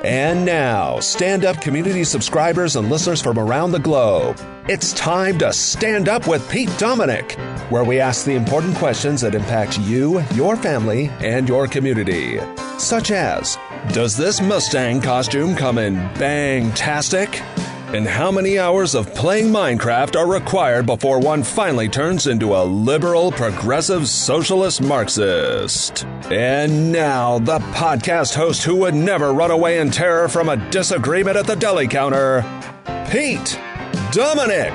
And now, stand-up community subscribers and listeners from around the globe, it's time to Stand Up with Pete Dominic, where we ask the important questions that impact you, your family, and your community. Such as, does this Mustang costume come in bang-tastic? And how many hours of playing Minecraft are required before one finally turns into a liberal, progressive, socialist Marxist? And now, the podcast host who would never run away in terror from a disagreement at the deli counter, Pete Dominic.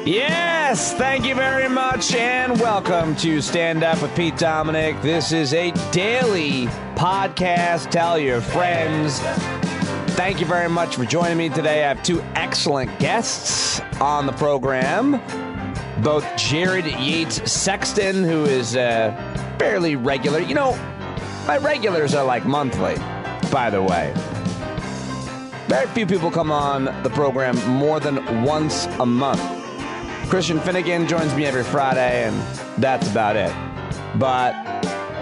Yes, thank you very much, and welcome to Stand Up with Pete Dominic. This is a daily podcast. Tell your friends. Thank you very much for joining me today. I have two excellent guests on the program. Both Jared Yates Sexton, who is fairly regular. You know, my regulars are like monthly, by the way. Very few people come on the program more than once a month. Christian Finnegan joins me every Friday, and that's about it. But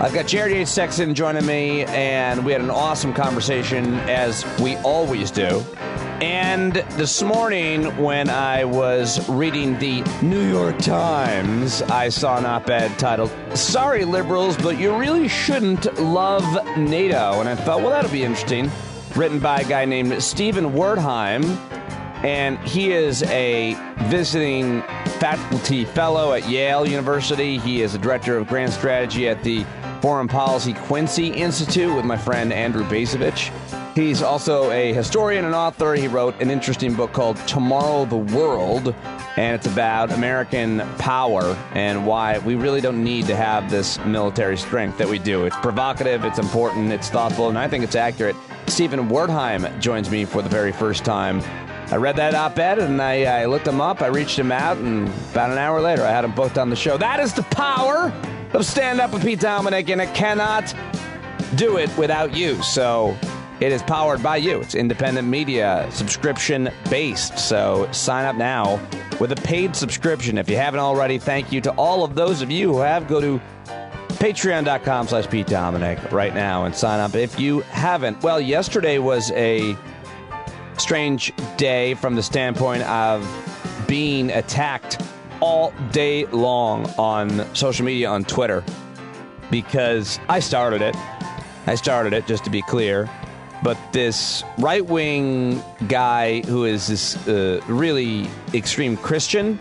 I've got Jared Yates Sexton joining me, and we had an awesome conversation, as we always do. And this morning, when I was reading the New York Times, I saw an op-ed titled, "Sorry, liberals, but you really shouldn't love NATO." And I thought, well, that'll be interesting. Written by a guy named Stephen Wertheim, and he is a visiting faculty fellow at Yale University. He is a director of grant strategy at the Foreign Policy Quincy Institute with my friend Andrew Basevich. He's also a historian and author. He wrote an interesting book called Tomorrow the World, and it's about American power and why we really don't need to have this military strength that we do. It's provocative, it's important, it's thoughtful, and I think it's accurate. Stephen Wertheim joins me for the very first time. I read that op-ed, and I looked him up, I reached him out, and about an hour later, I had him booked on the show. That is the power of Stand Up with Pete Dominic, and it cannot do it without you. So it is powered by you. It's independent media, subscription-based. So sign up now with a paid subscription. If you haven't already, thank you to all of those of you who have. Go to patreon.com/Pete Dominic right now and sign up if you haven't. Well, yesterday was a strange day from the standpoint of being attacked all day long on social media, on Twitter, because I started it. Just to be clear. But this right-wing guy who is this really extreme Christian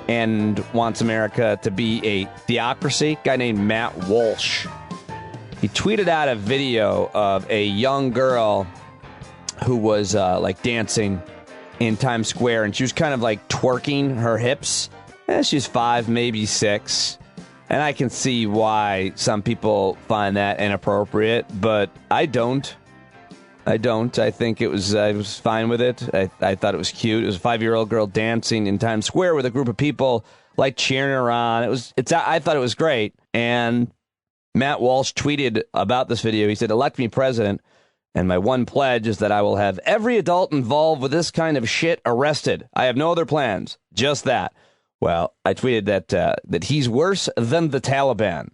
and wants America to be a theocracy, guy named Matt Walsh, he tweeted out a video of a young girl who was like dancing in Times Square, and she was kind of like twerking her hips. And she's 5, maybe 6. And I can see why some people find that inappropriate, but I don't. I think I was fine with it. I thought it was cute. It was a 5-year-old girl dancing in Times Square with a group of people like cheering her on. I thought it was great. And Matt Walsh tweeted about this video. He said, "Elect me president, and my one pledge is that I will have every adult involved with this kind of shit arrested. I have no other plans. Just that." Well, I tweeted that he's worse than the Taliban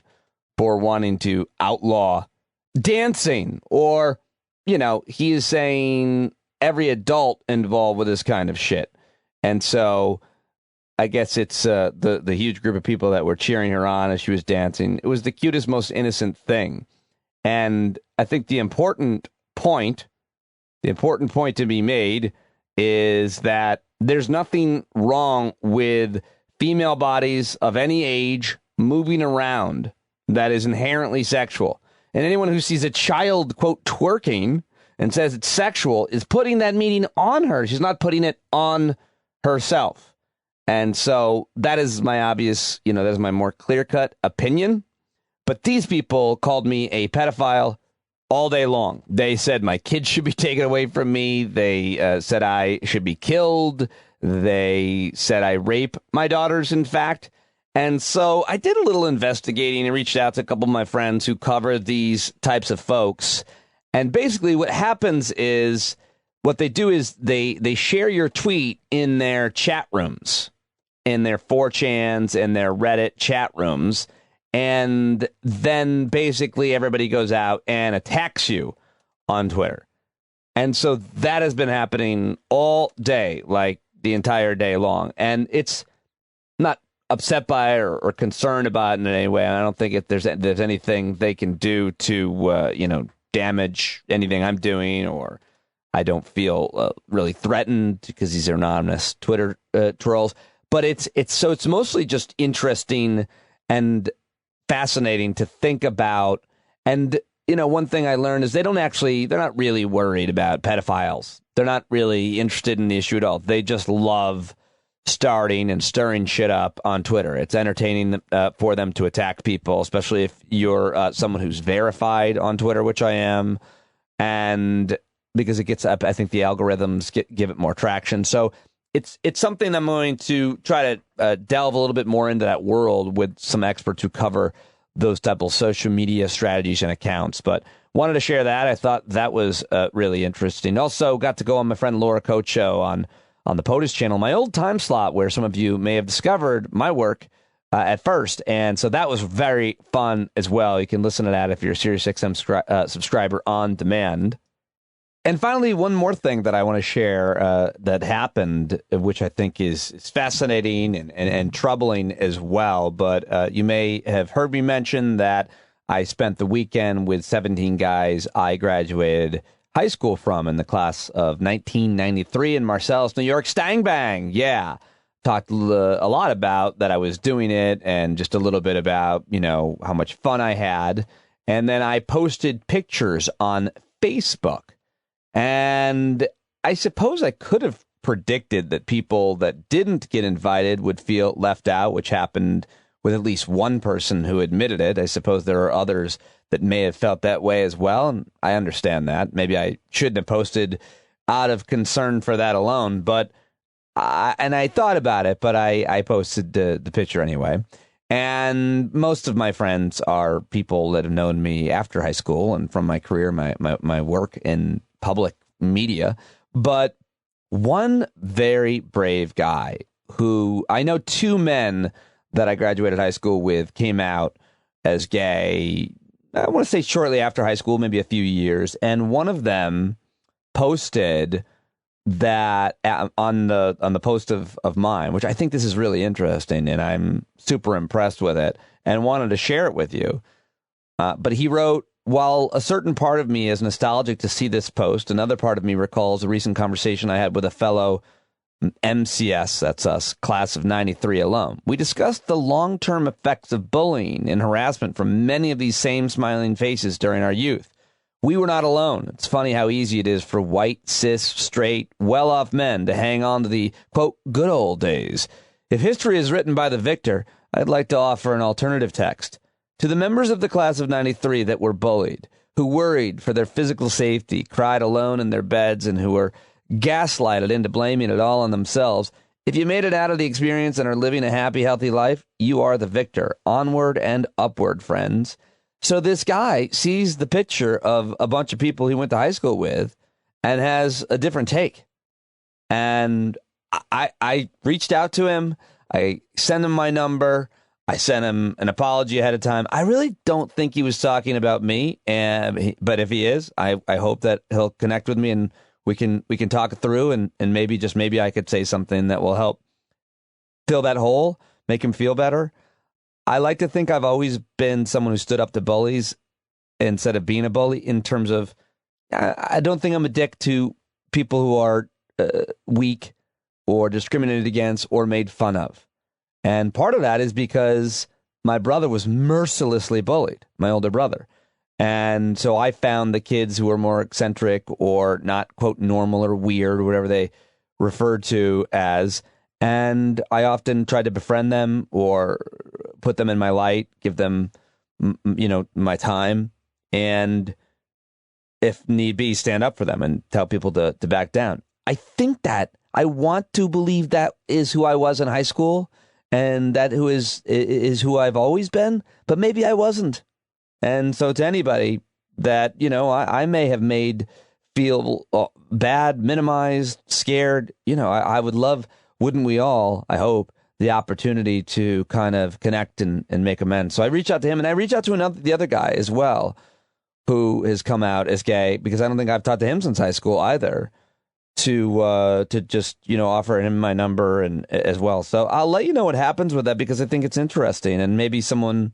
for wanting to outlaw dancing, or, you know, he is saying every adult involved with this kind of shit. And so I guess it's the huge group of people that were cheering her on as she was dancing. It was the cutest, most innocent thing. And I think the important point to be made is that there's nothing wrong with female bodies of any age moving around that is inherently sexual. And anyone who sees a child, quote, twerking and says it's sexual is putting that meaning on her. She's not putting it on herself. And so that is my obvious, that is my more clear-cut opinion. But these people called me a pedophile all day long. They said my kids should be taken away from me. They said I should be killed. They said I rape my daughters, in fact. And so I did a little investigating and reached out to a couple of my friends who cover these types of folks. And basically what happens is, what they do is they share your tweet in their chat rooms, in their 4chans and their Reddit chat rooms. And then basically everybody goes out and attacks you on Twitter. And so that has been happening all day, like the entire day long. And it's not upset by it or concerned about it in any way. I don't think there's anything they can do to, damage anything I'm doing, or I don't feel really threatened because these are anonymous Twitter trolls. But it's mostly just interesting and fascinating to think about. And, one thing I learned is they're not really worried about pedophiles. They're not really interested in the issue at all. They just love starting and stirring shit up on Twitter. It's entertaining for them to attack people, especially if you're someone who's verified on Twitter, which I am. And because it gets up, I think the algorithms give it more traction. So it's something I'm going to try to delve a little bit more into that world with some experts who cover those type of social media strategies and accounts. But wanted to share that. I thought that was really interesting. Also got to go on my friend Laura Coates' show on the POTUS channel, my old time slot where some of you may have discovered my work at first. And so that was very fun as well. You can listen to that if you're a SiriusXM subscriber on demand. And finally, one more thing that I want to share that happened, which I think is fascinating and troubling as well. But you may have heard me mention that I spent the weekend with 17 guys I graduated high school from in the class of 1993 in Marcellus, New York. Stang bang. Yeah. Talked a lot about that I was doing it and just a little bit about, how much fun I had. And then I posted pictures on Facebook. And I suppose I could have predicted that people that didn't get invited would feel left out, which happened with at least one person who admitted it. I suppose there are others that may have felt that way as well, and I understand that. Maybe I shouldn't have posted out of concern for that alone, but I thought about it, but I posted the picture anyway. And most of my friends are people that have known me after high school and from my career, my work in public media. But one very brave guy who I know, two men that I graduated high school with came out as gay, I want to say shortly after high school, maybe a few years. And one of them posted that on the post of mine, which I think this is really interesting, and I'm super impressed with it and wanted to share it with you. But he wrote, while a certain part of me is nostalgic to see this post, another part of me recalls a recent conversation I had with a fellow MCS, that's us, class of 93 alum. We discussed the long-term effects of bullying and harassment from many of these same smiling faces during our youth. We were not alone. It's funny how easy it is for white, cis, straight, well-off men to hang on to the, quote, good old days. If history is written by the victor, I'd like to offer an alternative text. To the members of the class of 93 that were bullied, who worried for their physical safety, cried alone in their beds, and who were gaslighted into blaming it all on themselves, if you made it out of the experience and are living a happy, healthy life, you are the victor. Onward and upward, friends. So this guy sees the picture of a bunch of people he went to high school with and has a different take. And I reached out to him. I sent him my number. I sent him an apology ahead of time. I really don't think he was talking about me, but if he is, I hope that he'll connect with me and we can talk it through, and maybe I could say something that will help fill that hole, make him feel better. I like to think I've always been someone who stood up to bullies instead of being a bully, in terms of I don't think I'm a dick to people who are weak or discriminated against or made fun of. And part of that is because my brother was mercilessly bullied, my older brother. And so I found the kids who were more eccentric or not, quote, normal or weird or whatever they referred to as. And I often tried to befriend them or put them in my light, give them, my time. And if need be, stand up for them and tell people to back down. I think that I want to believe that is who I was in high school. And that who is who I've always been, but maybe I wasn't. And so to anybody that, I may have made feel bad, minimized, scared, I would love, wouldn't we all, I hope, the opportunity to kind of connect and make amends. So I reached out to him, and I reached out to the other guy as well, who has come out as gay, because I don't think I've talked to him since high school either, to just, offer him my number and as well. So I'll let you know what happens with that, because I think it's interesting, and maybe someone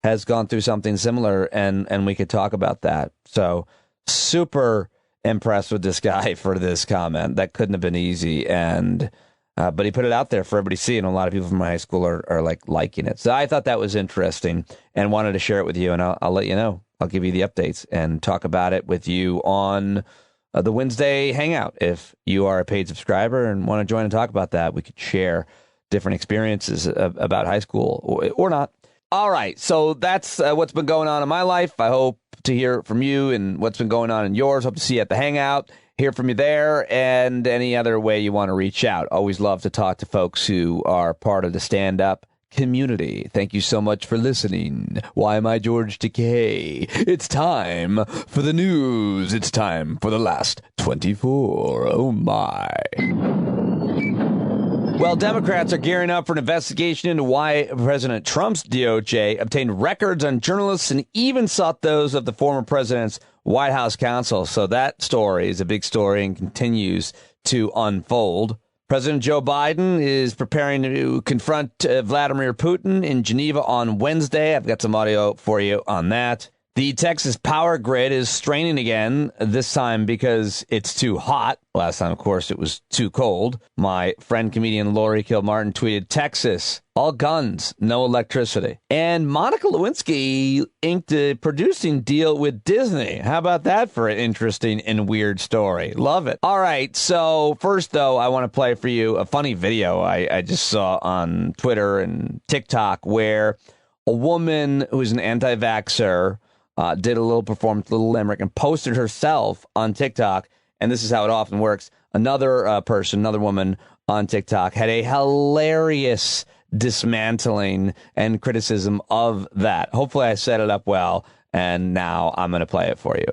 has gone through something similar and we could talk about that. So super impressed with this guy for this comment. That couldn't have been easy. And but he put it out there for everybody to see, and a lot of people from my high school are liking it. So I thought that was interesting and wanted to share it with you, and I'll let you know. I'll give you the updates and talk about it with you on the Wednesday Hangout. If you are a paid subscriber and want to join and talk about that, we could share different experiences about high school or not. All right, so that's what's been going on in my life. I hope to hear from you and what's been going on in yours. Hope to see you at the Hangout, hear from you there, and any other way you want to reach out. Always love to talk to folks who are part of the stand-up community. Thank you so much for listening. Why am I George Takei? It's time for the news. It's time for the last 24. Oh, my. Well, Democrats are gearing up for an investigation into why President Trump's DOJ obtained records on journalists and even sought those of the former president's White House counsel. So that story is a big story and continues to unfold. President Joe Biden is preparing to confront Vladimir Putin in Geneva on Wednesday. I've got some audio for you on that. The Texas power grid is straining again, this time because it's too hot. Last time, of course, it was too cold. My friend comedian Lori Kilmartin tweeted, Texas, all guns, no electricity. And Monica Lewinsky inked a producing deal with Disney. How about that for an interesting and weird story? Love it. All right, so first, though, I want to play for you a funny video I just saw on Twitter and TikTok where a woman who's an anti-vaxxer did a little performance, a little limerick, and posted herself on TikTok. And this is how it often works. Another person, another woman on TikTok had a hilarious dismantling and criticism of that. Hopefully I set it up well, and now I'm going to play it for you.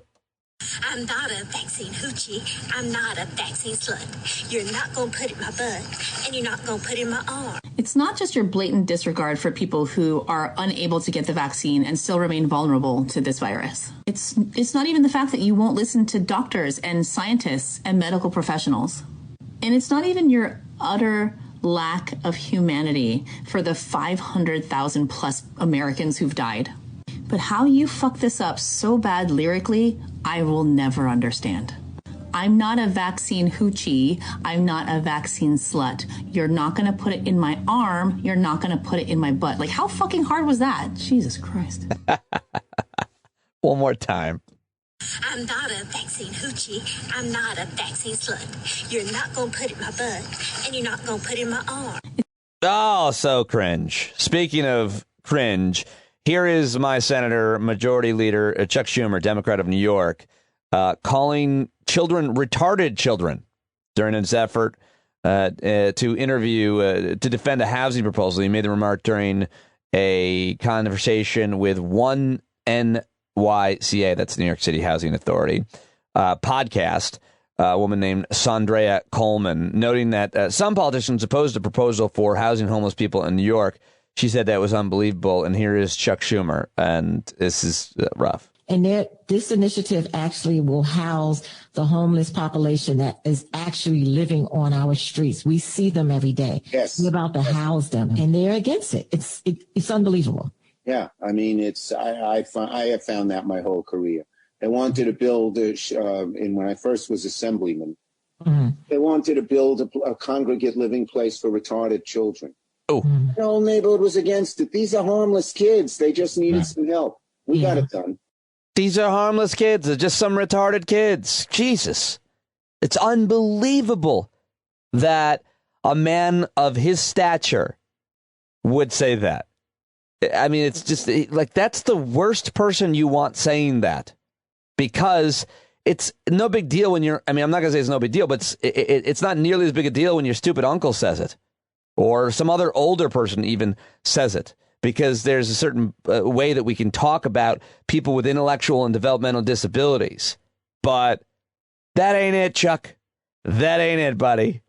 I'm not a vaccine hoochie. I'm not a vaccine slut. You're not going to put it in my butt, and you're not going to put it in my arm. It's not just your blatant disregard for people who are unable to get the vaccine and still remain vulnerable to this virus. It's not even the fact that you won't listen to doctors and scientists and medical professionals. And it's not even your utter lack of humanity for the 500,000 plus Americans who've died. But how you fuck this up so bad lyrically, I will never understand. I'm not a vaccine hoochie. I'm not a vaccine slut. You're not going to put it in my arm. You're not going to put it in my butt. Like, how fucking hard was that? Jesus Christ. One more time. I'm not a vaccine hoochie. I'm not a vaccine slut. You're not going to put it in my butt, and you're not going to put it in my arm. Oh, so cringe. Speaking of cringe, here is my Senator, Majority Leader Chuck Schumer, Democrat of New York, calling children retarded children during his effort to interview, to defend a housing proposal. He made the remark during a conversation with one NYCA, that's the New York City Housing Authority, podcast, a woman named Sandrea Coleman, noting that some politicians opposed a proposal for housing homeless people in New York. She said that was unbelievable. And here is Chuck Schumer. And this is rough. And this initiative actually will house the homeless population that is actually living on our streets. We see them every day. Yes. We're about to house them, and they're against it. It's unbelievable. Yeah. I mean, I have found that my whole career. They wanted to build, when I first was assemblyman, they wanted to build a congregate living place for retarded children. Oh, the whole neighborhood was against it. These are harmless kids. They just needed some help. We got it done. These are harmless kids. They're just some retarded kids. Jesus. It's unbelievable that a man of his stature would say that. I mean, it's just like, that's the worst person you want saying that, because it's no big deal when you're, I mean, I'm not going to say it's no big deal, but it's not nearly as big a deal when your stupid uncle says it. Or some other older person even says it, because there's a certain way that we can talk about people with intellectual and developmental disabilities. But that ain't it, Chuck. That ain't it, buddy.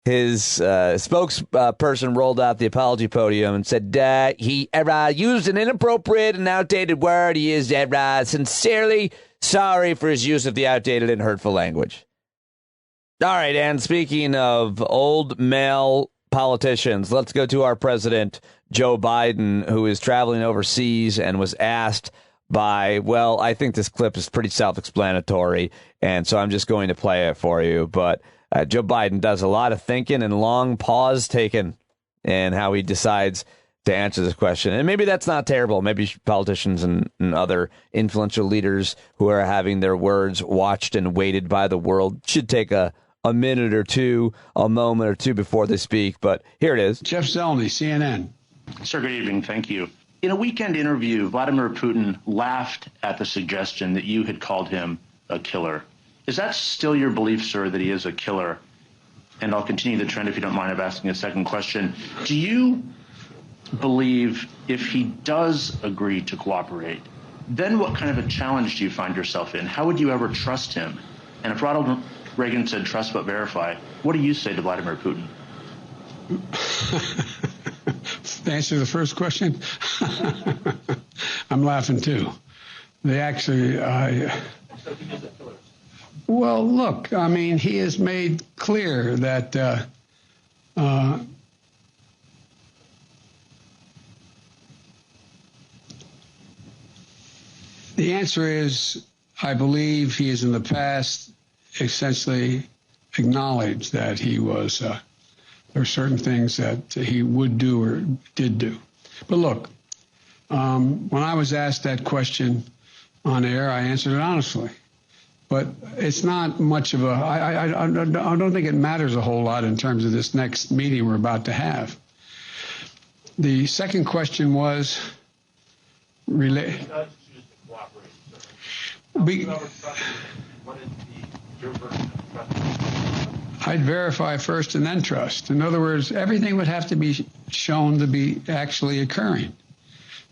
his spokesperson rolled out the apology podium and said he used an inappropriate and outdated word. He is sincerely sorry for his use of the outdated and hurtful language. All right, and speaking of old male politicians, let's go to our president, Joe Biden, who is traveling overseas and was asked by, well, I think this clip is pretty self-explanatory, and so I'm just going to play it for you. But Joe Biden does a lot of thinking and long pause taking in how he decides to answer this question. And maybe that's not terrible. Maybe politicians and other influential leaders who are having their words watched and weighted by the world should take a minute or two, a moment or two before they speak. But here it is. Jeff Zeleny, CNN. Sir, good evening. Thank you. In a weekend interview, Vladimir Putin laughed at the suggestion that you had called him a killer. Is that still your belief, sir, that he is a killer? And I'll continue the trend if you don't mind of asking a second question. Do you believe if he does agree to cooperate, then what kind of a challenge do you find yourself in? How would you ever trust him? And if Ronald Reagan said trust but verify, what do you say to Vladimir Putin? To answer the first question, I'm laughing too. They actually, well, look, I mean, he has made clear that the answer is, I believe he has in the past essentially acknowledged that he was, there are certain things that he would do or did do. But look, when I was asked that question on air, I answered it honestly. But it's not much of a, I don't think it matters a whole lot in terms of this next meeting we're about to have. The second question was related. I'd verify first and then trust. In other words, everything would have to be shown to be actually occurring.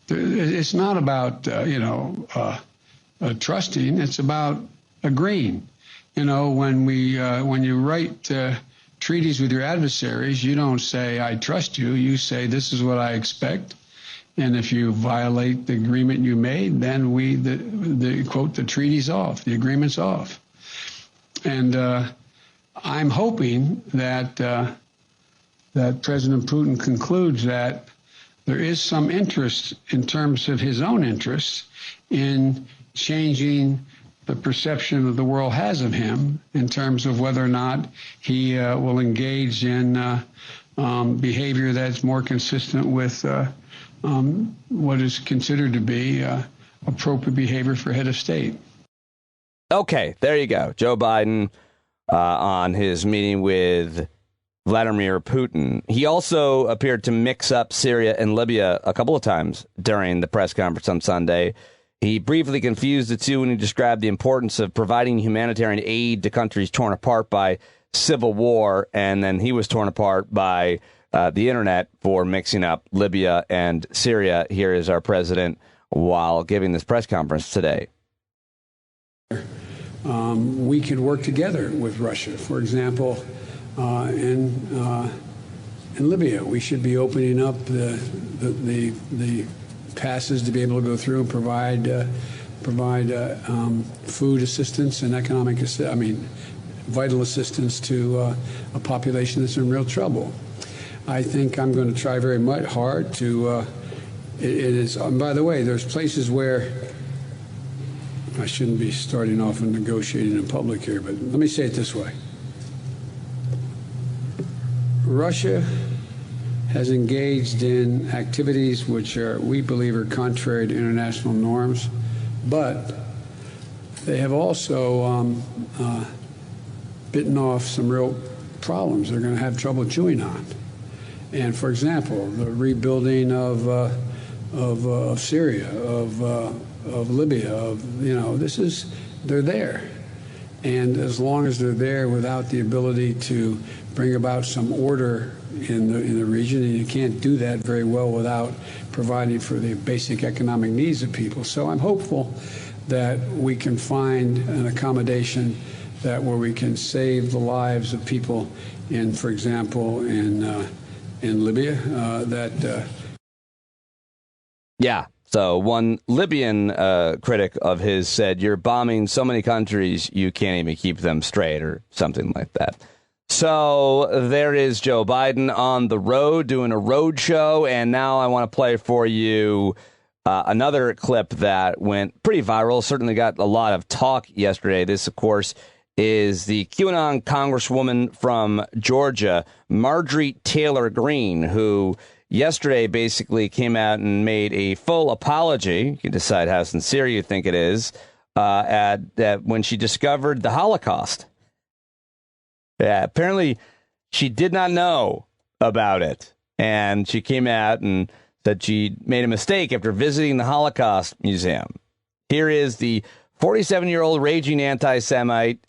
It's not about, trusting. It's about agreeing. You know, when you write treaties with your adversaries, you don't say, I trust you. You say, this is what I expect. And if you violate the agreement you made, then the treaty's off, the agreement's off. And I'm hoping that that President Putin concludes that there is some interest in terms of his own interests in changing the perception that the world has of him in terms of whether or not he will engage in behavior that's more consistent with what is considered to be appropriate behavior for head of state. Okay, there you go. Joe Biden on his meeting with Vladimir Putin. He also appeared to mix up Syria and Libya a couple of times during the press conference on Sunday. He briefly confused the two when he described the importance of providing humanitarian aid to countries torn apart by civil war, and then he was torn apart by the internet for mixing up Libya and Syria. Here is our president while giving this press conference today. We could work together with Russia. For example, in Libya, we should be opening up the passes to be able to go through and provide food assistance and vital assistance to a population that's in real trouble. I think I'm going to try very hard to. It is. By the way, there's places where I shouldn't be starting off and negotiating in public here, but let me say it this way. Russia has engaged in activities which we believe are contrary to international norms, but they have also bitten off some real problems they're going to have trouble chewing on. And for example, the rebuilding of Syria, of Libya, they're there. And as long as they're there without the ability to bring about some order in the region, and you can't do that very well without providing for the basic economic needs of people. So I'm hopeful that we can find an accommodation that where we can save the lives of people in, for example, in Libya, Yeah. So one Libyan critic of his said, "You're bombing so many countries, you can't even keep them straight," or something like that. So there is Joe Biden on the road doing a road show. And now I want to play for you another clip that went pretty viral, certainly got a lot of talk yesterday. This, of course, is the QAnon congresswoman from Georgia, Marjorie Taylor Greene, who yesterday basically came out and made a full apology. You can decide how sincere you think it is when she discovered the Holocaust. Yeah, apparently she did not know about it. And she came out and said she made a mistake after visiting the Holocaust Museum. Here is the 47-year-old raging anti-Semite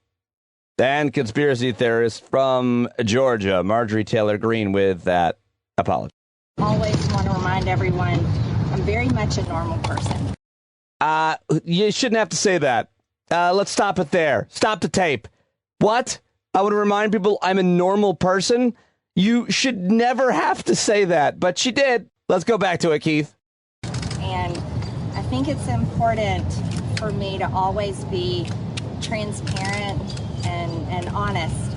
and conspiracy theorist from Georgia, Marjorie Taylor Greene, with that apology. Always want to remind everyone I'm very much a normal person. You shouldn't have to say that. Let's stop it there. Stop the tape. What? I want to remind people I'm a normal person? You should never have to say that, but she did. Let's go back to it, Keith. And I think it's important for me to always be transparent and honest.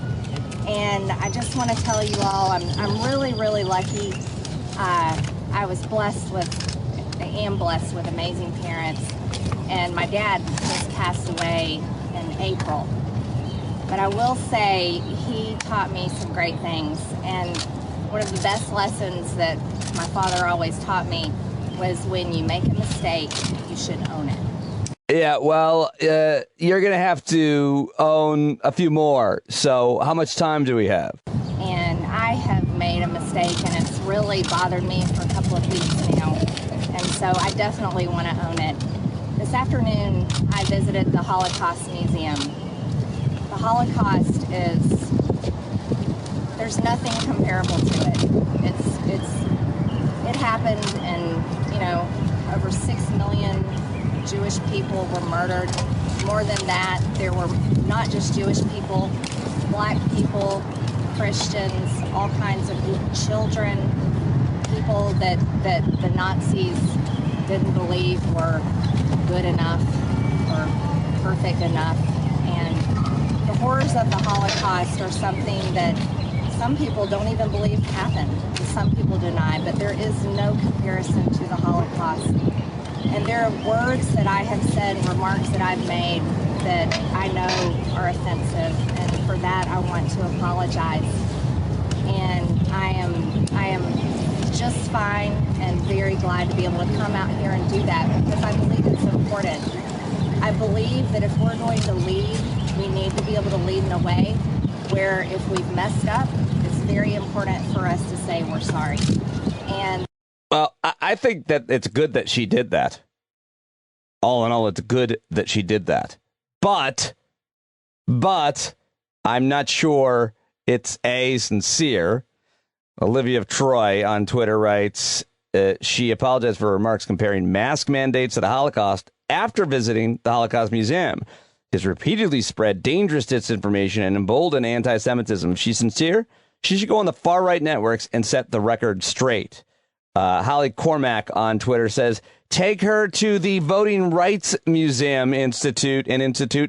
And I just want to tell you all, I'm really, really lucky. I am blessed with amazing parents. And my dad just passed away in April. But I will say he taught me some great things. And one of the best lessons that my father always taught me was when you make a mistake, you should own it. Yeah, well, you're going to have to own a few more. So how much time do we have? And I have made a mistake, and it's really bothered me for a couple of weeks now. And so I definitely want to own it. This afternoon, I visited the Holocaust Museum. The Holocaust there's nothing comparable to it. It happened, and, over 6 million Jewish people were murdered. More than that, there were not just Jewish people, black people, Christians, all kinds of children, people that the Nazis didn't believe were good enough or perfect enough. And the horrors of the Holocaust are something that some people don't even believe happened. Some people deny, but there is no comparison to the Holocaust. And there are words that I have said, remarks that I've made that I know are offensive, and for that I want to apologize. And I am just fine and very glad to be able to come out here and do that, because I believe it's important. I believe that if we're going to lead, we need to be able to lead in a way where if we've messed up, it's very important for us to say we're sorry. And well, I think that it's good that she did that. All in all, it's good that she did that. But I'm not sure it's sincere. Olivia of Troy on Twitter writes, she apologized for remarks comparing mask mandates to the Holocaust after visiting the Holocaust Museum. Has repeatedly spread dangerous disinformation and emboldened anti-Semitism. If she's sincere, she should go on the far-right networks and set the record straight. Holly Cormack on Twitter says, take her to the Voting Rights Museum Institute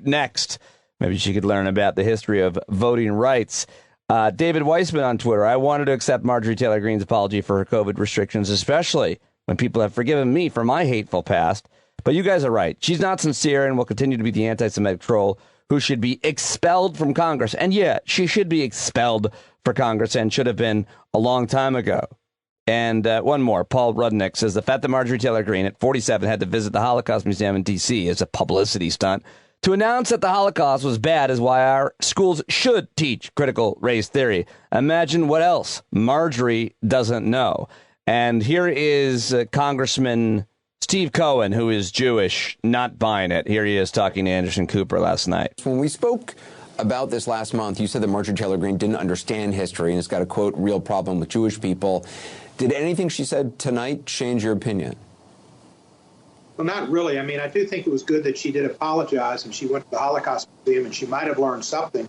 next. Maybe she could learn about the history of voting rights. David Weissman on Twitter, I wanted to accept Marjorie Taylor Greene's apology for her COVID restrictions, especially when people have forgiven me for my hateful past. But you guys are right. She's not sincere and will continue to be the anti-Semitic troll who should be expelled from Congress. And yeah, she should be expelled for Congress and should have been a long time ago. And one more, Paul Rudnick says the fact that Marjorie Taylor Greene at 47 had to visit the Holocaust Museum in D.C. is a publicity stunt. To announce that the Holocaust was bad is why our schools should teach critical race theory. Imagine what else Marjorie doesn't know. And here is Congressman Steve Cohen, who is Jewish, not buying it. Here he is talking to Anderson Cooper last night. When we spoke about this last month, you said that Marjorie Taylor Greene didn't understand history and has got a, quote, real problem with Jewish people. Did anything she said tonight change your opinion? Well, not really. I mean, I do think it was good that she did apologize and she went to the Holocaust Museum and she might have learned something,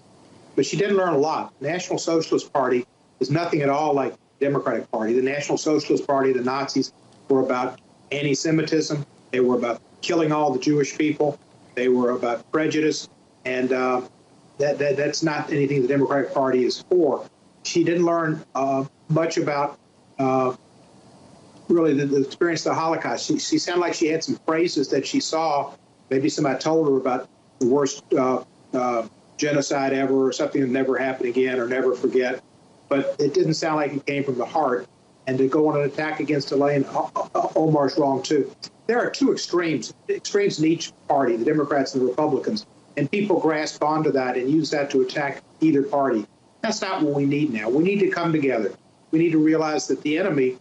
but she didn't learn a lot. The National Socialist Party is nothing at all like the Democratic Party. The National Socialist Party, the Nazis, were about anti-Semitism. They were about killing all the Jewish people. They were about prejudice, and that's not anything the Democratic Party is for. She didn't learn much about really the experience of the Holocaust. She sounded like she had some phrases that she saw. Maybe somebody told her about the worst genocide ever, or something that never happened again, or never forget. But it didn't sound like it came from the heart. And to go on an attack against Elaine Omar's wrong, too. There are two extremes in each party, the Democrats and the Republicans, and people grasp onto that and use that to attack either party. That's not what we need now. We need to come together. We need to realize that the enemy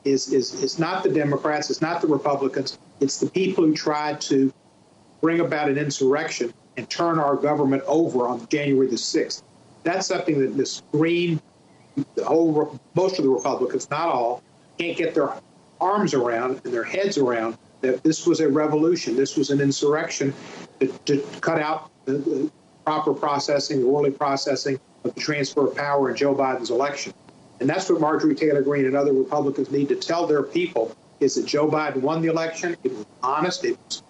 is not the Democrats, it's not the Republicans, it's the people who tried to bring about an insurrection and turn our government over on January the 6th. That's something that this green, most of the Republicans, not all, can't get their arms around and their heads around, that this was a revolution. This was an insurrection to cut out the proper processing, the orderly processing of the transfer of power in Joe Biden's election. And that's what Marjorie Taylor Greene and other Republicans need to tell their people, is that Joe Biden won the election. It was honest. It was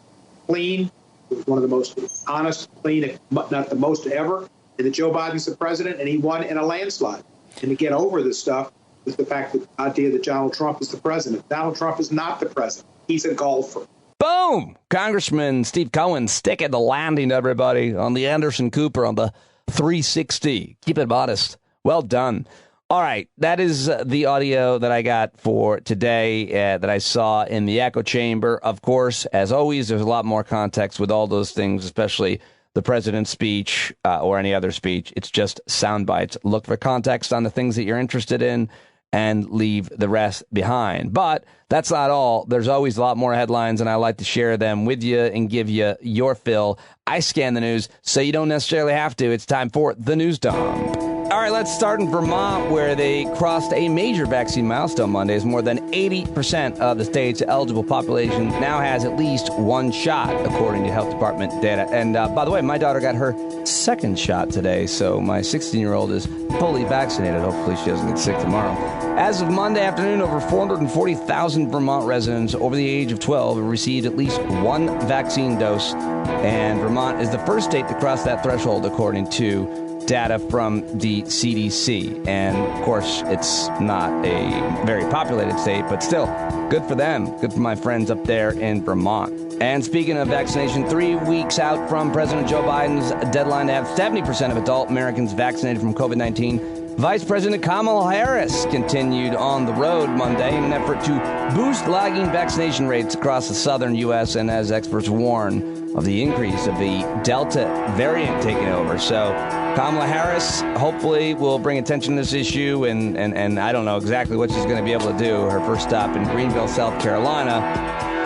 clean. It was one of the most honest, clean, if not the most ever. And that Joe Biden's the president, and he won in a landslide. And to get over this stuff with the fact that the idea that Donald Trump is the president. Donald Trump is not the president. He's a golfer. Boom! Congressman Steve Cohen sticking the landing, everybody, on the Anderson Cooper on the 360. Keep it modest. Well done. All right, that is the audio that I got for today that I saw in the echo chamber. Of course, as always, there's a lot more context with all those things, especially the president's speech or any other speech. It's just sound bites. Look for context on the things that you're interested in and leave the rest behind. But that's not all. There's always a lot more headlines, and I like to share them with you and give you your fill. I scan the news, so you don't necessarily have to. It's time for the News Dump. All right, let's start in Vermont, where they crossed a major vaccine milestone Monday, as more than 80% of the state's eligible population now has at least one shot, according to health department data. And by the way, my daughter got her second shot today, so my 16-year-old is fully vaccinated. Hopefully she doesn't get sick tomorrow. As of Monday afternoon, over 440,000 Vermont residents over the age of 12 have received at least one vaccine dose, and Vermont is the first state to cross that threshold, according to data from the CDC. And of course, it's not a very populated state, but still, good for them. Good for my friends up there in Vermont. And speaking of vaccination, 3 weeks out from President Joe Biden's deadline to have 70% of adult Americans vaccinated from COVID-19, Vice President Kamala Harris continued on the road Monday in an effort to boost lagging vaccination rates across the southern U.S. and as experts warn of the increase of the Delta variant taking over. So Kamala Harris hopefully will bring attention to this issue, and I don't know exactly what she's going to be able to do. Her first stop in Greenville, South Carolina,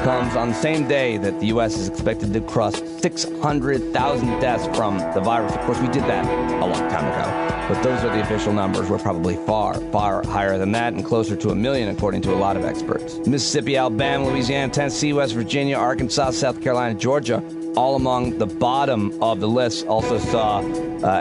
comes on the same day that the U.S. is expected to cross 600,000 deaths from the virus. Of course, we did that a long time ago, but those are the official numbers. We're probably far, far higher than that and closer to 1 million, according to a lot of experts. Mississippi, Alabama, Louisiana, Tennessee, West Virginia, Arkansas, South Carolina, Georgia, all among the bottom of the list. Also saw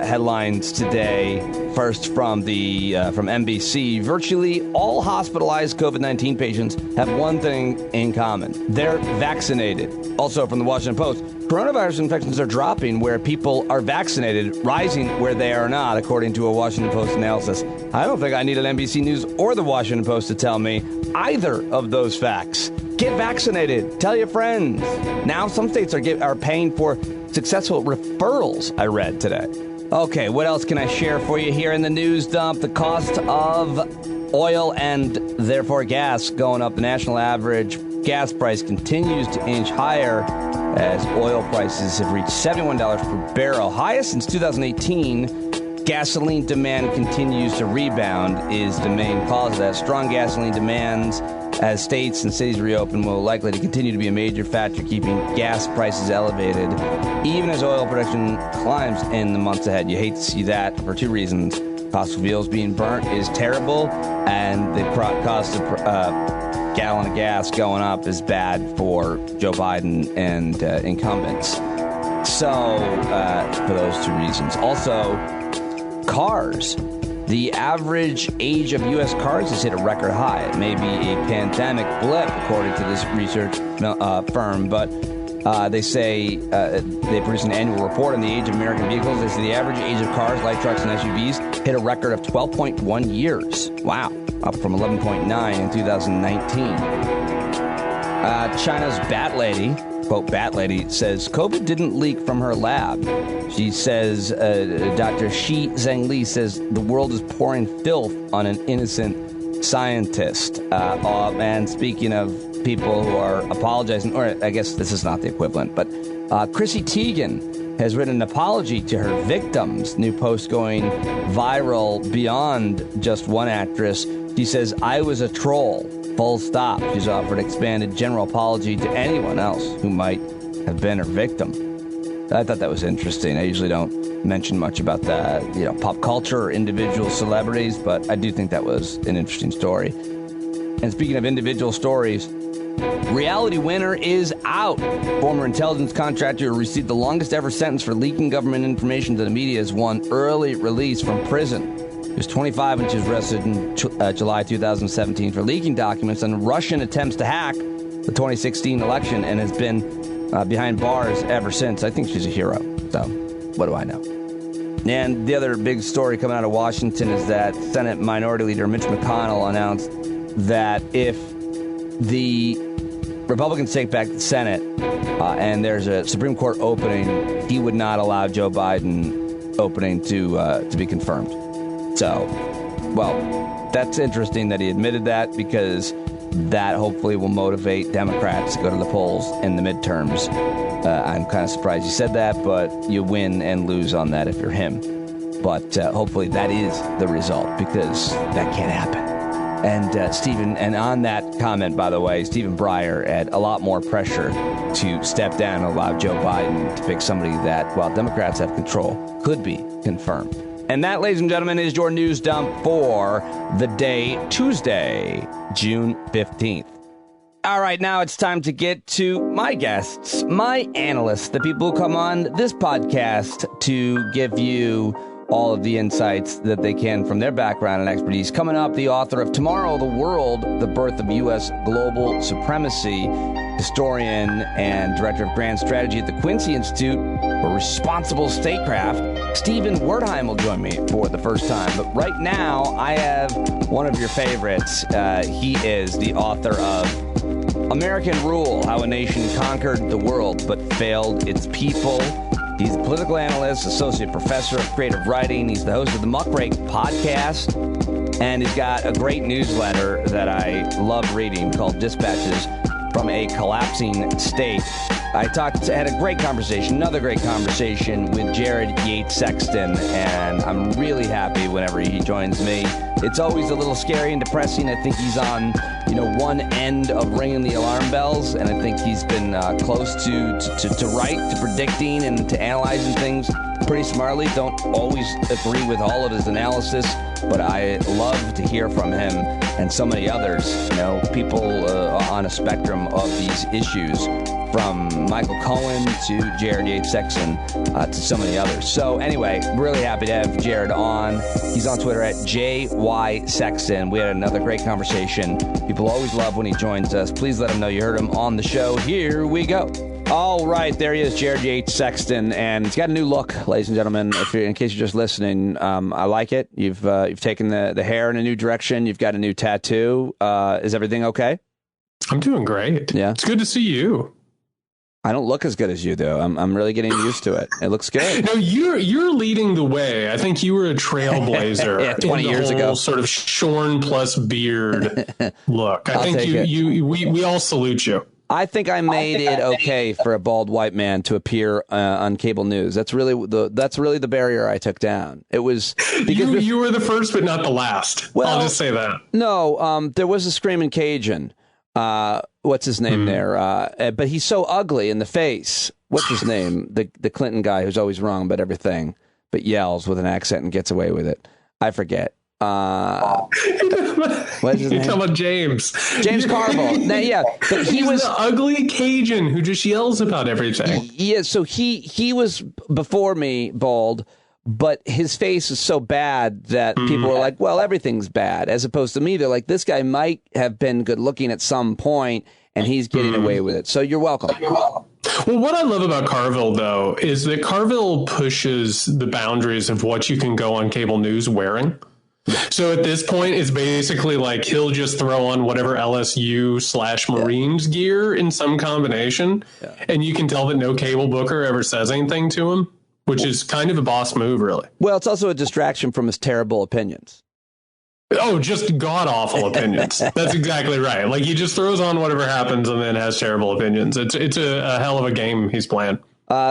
headlines today, first from NBC. Virtually all hospitalized COVID-19 patients have one thing in common. They're vaccinated. Also from the Washington Post, coronavirus infections are dropping where people are vaccinated, rising where they are not, according to a Washington Post analysis. I don't think I need an NBC News or the Washington Post to tell me either of those facts. Get vaccinated. Tell your friends. Now some states are paying for successful referrals, I read today. Okay, what else can I share for you here in the news dump? The cost of oil and therefore gas going up. The national average gas price continues to inch higher as oil prices have reached $71 per barrel, highest since 2018. Gasoline demand continues to rebound is the main cause of that. Strong gasoline demands as states and cities reopen will likely to continue to be a major factor keeping gas prices elevated, even as oil production climbs in the months ahead. You hate to see that for two reasons. Fossil fuels being burnt is terrible, and the cost of gallon of gas going up is bad for Joe Biden and incumbents. So, for those two reasons. Also, cars. The average age of U.S. cars has hit a record high. It may be a pandemic blip, according to this research firm, but they say they produce an annual report on the age of American vehicles. They say the average age of cars, light trucks, and SUVs hit a record of 12.1 years. Wow, up from 11.9 in 2019. China's Bat Lady, quote, Bat Lady, says COVID didn't leak from her lab. She says, Dr. Shi Zhengli says the world is pouring filth on an innocent scientist. And speaking of people who are apologizing, or I guess this is not the equivalent, but Chrissy Teigen has written an apology to her victims. New post going viral beyond just one actress. She says, I was a troll, full stop. She's offered expanded general apology to anyone else who might have been her victim. I thought that was interesting. I usually don't mention much about the, pop culture or individual celebrities, but I do think that was an interesting story. And speaking of individual stories, reality winner is out. Former intelligence contractor who received the longest ever sentence for leaking government information to the media has won early release from prison. He was 25 when she was arrested in July 2017 for leaking documents on Russian attempts to hack the 2016 election and has been behind bars ever since. I think she's a hero. So, what do I know? And the other big story coming out of Washington is that Senate Minority Leader Mitch McConnell announced that if the Republicans take back the Senate and there's a Supreme Court opening, he would not allow Joe Biden opening to be confirmed. So, well, that's interesting that he admitted that, because that hopefully will motivate Democrats to go to the polls in the midterms. I'm kind of surprised he said that, but you win and lose on that if you're him. But hopefully that is the result, because that can't happen. And Stephen, and on that comment, by the way, Stephen Breyer had a lot more pressure to step down and allow Joe Biden to pick somebody that, while Democrats have control, could be confirmed. And that, ladies and gentlemen, is your news dump for the day Tuesday, June 15th. All right, now it's time to get to my guests, my analysts, the people who come on this podcast to give you all of the insights that they can from their background and expertise. Coming up, the author of Tomorrow, the World, The Birth of U.S. Global Supremacy, historian and director of grand strategy at the Quincy Institute for Responsible Statecraft, Stephen Wertheim will join me for the first time. But right now, I have one of your favorites. He is the author of American Rule, How a Nation Conquered the World but Failed Its People. He's a political analyst, associate professor of creative writing. He's the host of the Muckrake Podcast, and he's got a great newsletter that I love reading called Dispatches from a Collapsing State. I had a great conversation, another great conversation with Jared Yates Sexton, and I'm really happy whenever he joins me. It's always a little scary and depressing. I think he's on, one end of ringing the alarm bells, and I think he's been close to right, to predicting and to analyzing things pretty smartly. Don't always agree with all of his analysis, but I love to hear from him and so many others, people on a spectrum of these issues, from Michael Cohen to Jared Yates Sexton to so many others. So anyway, really happy to have Jared on. He's on Twitter at JYSexton. We had another great conversation. People always love when he joins us. Please let him know you heard him on the show. Here we go. All right, there he is, Jared Yates Sexton, and he's got a new look, ladies and gentlemen. In case you're just listening, I like it. You've taken the hair in a new direction. You've got a new tattoo. Is everything okay? I'm doing great. Yeah, it's good to see you. I don't look as good as you do. I'm really getting used to it. It looks good. No, you're leading the way. I think you were a trailblazer. Yeah, 20 years ago. Sort of shorn plus beard look. I think we all salute you. I think I made it okay for a bald white man to appear on cable news. That's really the barrier I took down. It was because you were the first, but not the last. Well, I'll just say that. No, there was a Screaming Cajun. What's his name there? But he's so ugly in the face. What's his name? The Clinton guy who's always wrong about everything, but yells with an accent and gets away with it. I forget. What's his name? You're talking about James Carville. Yeah, but he was the ugly Cajun who just yells about everything. Yeah, so he was before me, bald, but his face is so bad that people are like, well, everything's bad. As opposed to me, they're like, this guy might have been good looking at some point, and he's getting away with it. So you're welcome. Well, what I love about Carville, though, is that Carville pushes the boundaries of what you can go on cable news wearing. So at this point, it's basically like he'll just throw on whatever LSU/Marines gear in some combination. Yeah. And you can tell that no cable booker ever says anything to him, which is kind of a boss move, really. Well, it's also a distraction from his terrible opinions. Oh, just god-awful opinions. That's exactly right. Like, he just throws on whatever happens and then has terrible opinions. It's a hell of a game he's playing.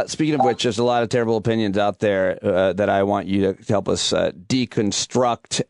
Speaking of which, there's a lot of terrible opinions out there that I want you to help us deconstruct.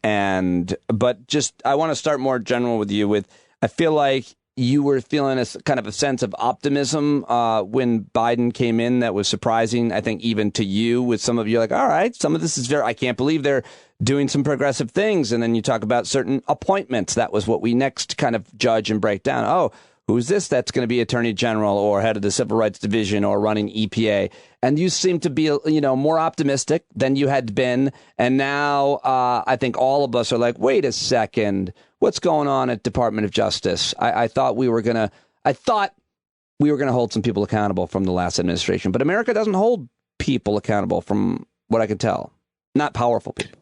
But I want to start more general with you. I feel like you were feeling a kind of a sense of optimism when Biden came in that was surprising, I think, even to you. With some of you like, all right, some of this is I can't believe they're doing some progressive things. And then you talk about certain appointments. That was what we next kind of judge and break down. Oh, who's this that's going to be attorney general or head of the civil rights division or running EPA? And you seem to be, more optimistic than you had been. And now I think all of us are like, wait a second, what's going on at Department of Justice? I thought we were going to hold some people accountable from the last administration. But America doesn't hold people accountable from what I can tell. Not powerful people.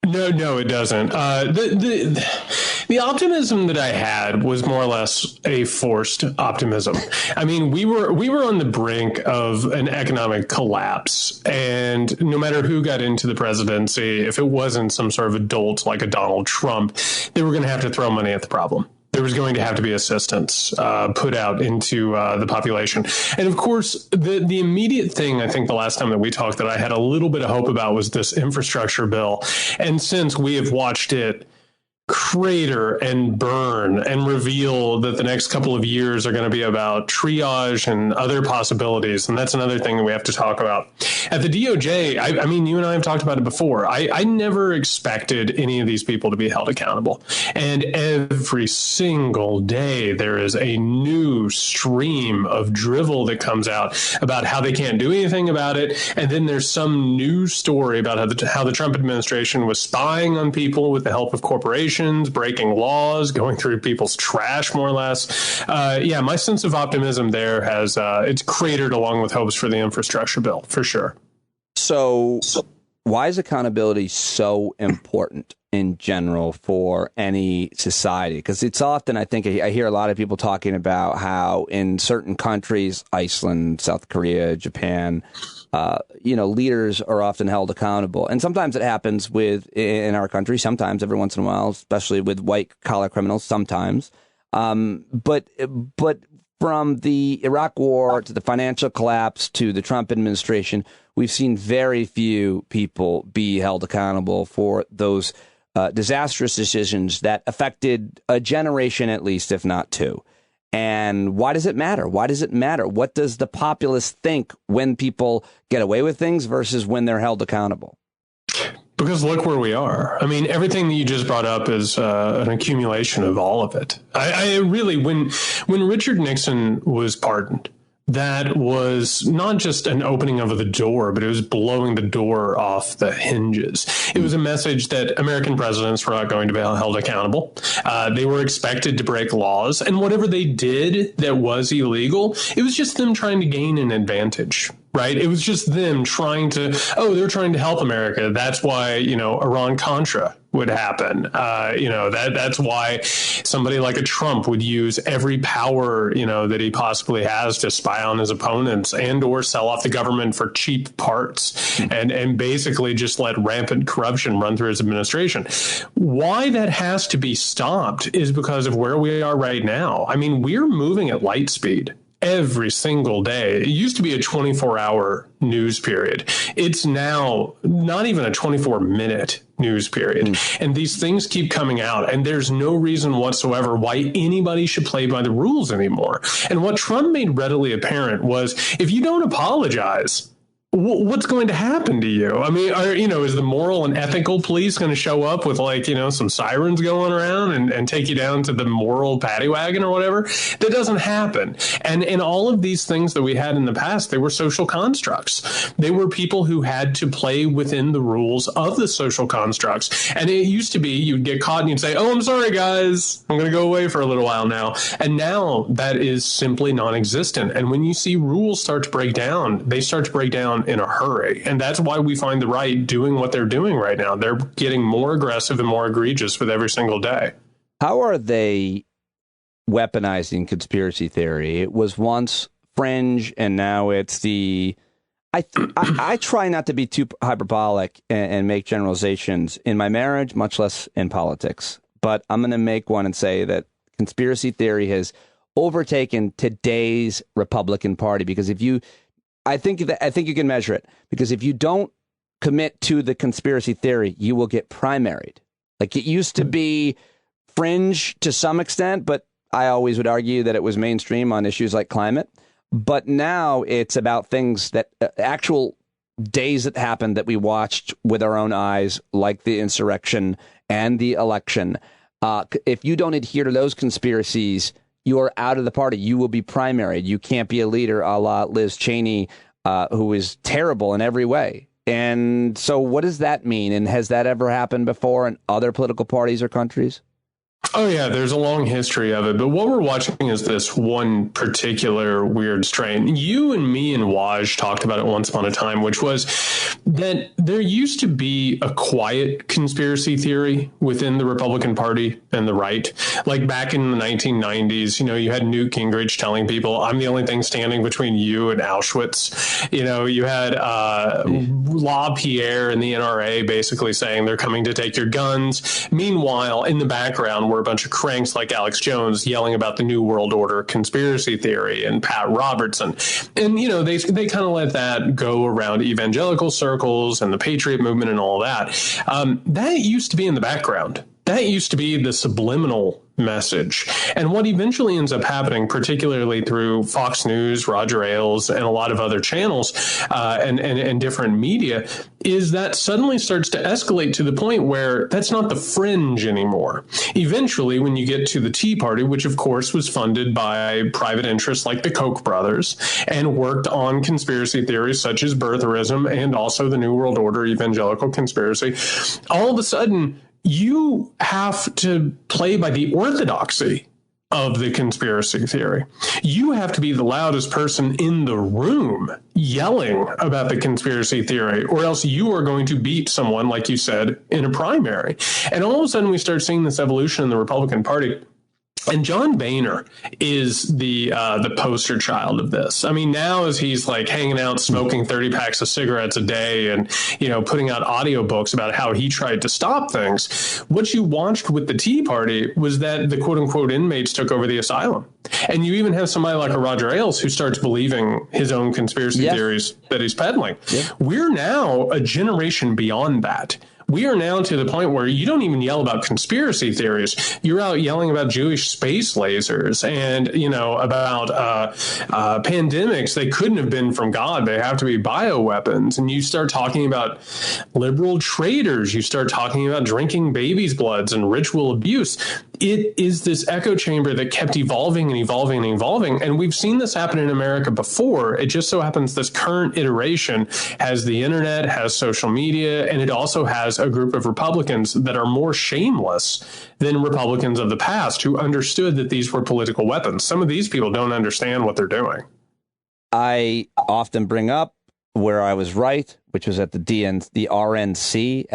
No, it doesn't. The optimism that I had was more or less a forced optimism. I mean, we were on the brink of an economic collapse, and no matter who got into the presidency, if it wasn't some sort of adult like a Donald Trump, they were going to have to throw money at the problem. There was going to have to be assistance put out into the population. And of course, the immediate thing, I think the last time that we talked that I had a little bit of hope about was this infrastructure bill. And since we have watched it crater and burn and reveal that the next couple of years are going to be about triage and other possibilities. And that's another thing that we have to talk about. At the DOJ, I mean, you and I have talked about it before. I never expected any of these people to be held accountable. And every single day, there is a new stream of drivel that comes out about how they can't do anything about it. And then there's some new story about how the Trump administration was spying on people with the help of corporations, breaking laws, going through people's trash, more or less. My sense of optimism there has it's cratered along with hopes for the infrastructure bill, for sure. So why is accountability so important in general for any society? Because it's often, I think, I hear a lot of people talking about how in certain countries, Iceland, South Korea, Japan, leaders are often held accountable. And sometimes it happens in our country, sometimes every once in a while, especially with white collar criminals, sometimes. But from the Iraq war to the financial collapse to the Trump administration, we've seen very few people be held accountable for those disastrous decisions that affected a generation at least, if not two. And why does it matter? Why does it matter? What does the populace think when people get away with things versus when they're held accountable? Because look where we are. I mean, everything that you just brought up is an accumulation of all of it. I really, when Richard Nixon was pardoned, that was not just an opening of the door, but it was blowing the door off the hinges. It was a message that American presidents were not going to be held accountable. They were expected to break laws, and whatever they did that was illegal, it was just them trying to gain an advantage. Right. It was just them trying to. They're trying to help America. That's why, Iran-Contra would happen. That's why somebody like a Trump would use every power, that he possibly has to spy on his opponents and or sell off the government for cheap parts and basically just let rampant corruption run through his administration. Why that has to be stopped is because of where we are right now. I mean, we're moving at light speed. Every single day. It used to be a 24-hour news period. It's now not even a 24-minute news period. And these things keep coming out, and there's no reason whatsoever why anybody should play by the rules anymore. And what Trump made readily apparent was if you don't apologize, what's going to happen to you? I mean, is the moral and ethical police going to show up with some sirens going around and take you down to the moral paddy wagon or whatever? That doesn't happen. And in all of these things that we had in the past, they were social constructs. They were people who had to play within the rules of the social constructs. And it used to be you'd get caught and you'd say, oh, I'm sorry, guys, I'm going to go away for a little while now. And now that is simply non-existent. And when you see rules start to break down, they start to break down in a hurry. And that's why we find the right doing what they're doing right now. They're getting more aggressive and more egregious with every single day. How are they weaponizing conspiracy theory? It was once fringe, and now it's the... I try not to be too hyperbolic and make generalizations in my marriage, much less in politics. But I'm going to make one and say that conspiracy theory has overtaken today's Republican Party, because I think you can measure it, because if you don't commit to the conspiracy theory, you will get primaried. Like it used to be fringe to some extent, but I always would argue that it was mainstream on issues like climate. But now it's about things that actual days that happened that we watched with our own eyes, like the insurrection and the election. If you don't adhere to those conspiracies, you are out of the party. You will be primaried. You can't be a leader a la Liz Cheney, who is terrible in every way. And so what does that mean? And has that ever happened before in other political parties or countries? Oh, yeah, there's a long history of it. But what we're watching is this one particular weird strain. You and me and Waj talked about it once upon a time, which was that there used to be a quiet conspiracy theory within the Republican Party and the right. Like back in the 1990s, you had Newt Gingrich telling people, I'm the only thing standing between you and Auschwitz. You had LaPierre and the NRA basically saying they're coming to take your guns. Meanwhile, in the background were a bunch of cranks like Alex Jones yelling about the New World Order conspiracy theory and Pat Robertson. And, they kind of let that go around evangelical circles and the Patriot movement and all that. That used to be in the background. That used to be the subliminal message. And what eventually ends up happening, particularly through Fox News, Roger Ailes, and a lot of other channels and different media, is that suddenly starts to escalate to the point where that's not the fringe anymore. Eventually, when you get to the Tea Party, which of course was funded by private interests like the Koch brothers and worked on conspiracy theories such as birtherism and also the New World Order evangelical conspiracy, all of a sudden, you have to play by the orthodoxy of the conspiracy theory. You have to be the loudest person in the room yelling about the conspiracy theory, or else you are going to beat someone, like you said, in a primary. And all of a sudden we start seeing this evolution in the Republican Party. And John Boehner is the poster child of this. I mean, now as he's like hanging out, smoking 30 packs of cigarettes a day and, putting out audiobooks about how he tried to stop things, what you watched with the Tea Party was that the quote unquote inmates took over the asylum. And you even have somebody like a Roger Ailes who starts believing his own conspiracy theories that he's peddling. Yeah. We're now a generation beyond that. We are now to the point where you don't even yell about conspiracy theories. You're out yelling about Jewish space lasers and, about pandemics. They couldn't have been from God. They have to be bioweapons. And you start talking about liberal traitors. You start talking about drinking babies' bloods and ritual abuse. It is this echo chamber that kept evolving and evolving and evolving. And we've seen this happen in America before. It just so happens this current iteration has the internet, has social media, and it also has a group of Republicans that are more shameless than Republicans of the past who understood that these were political weapons. Some of these people don't understand what they're doing. I often bring up where I was right, which was at the RNC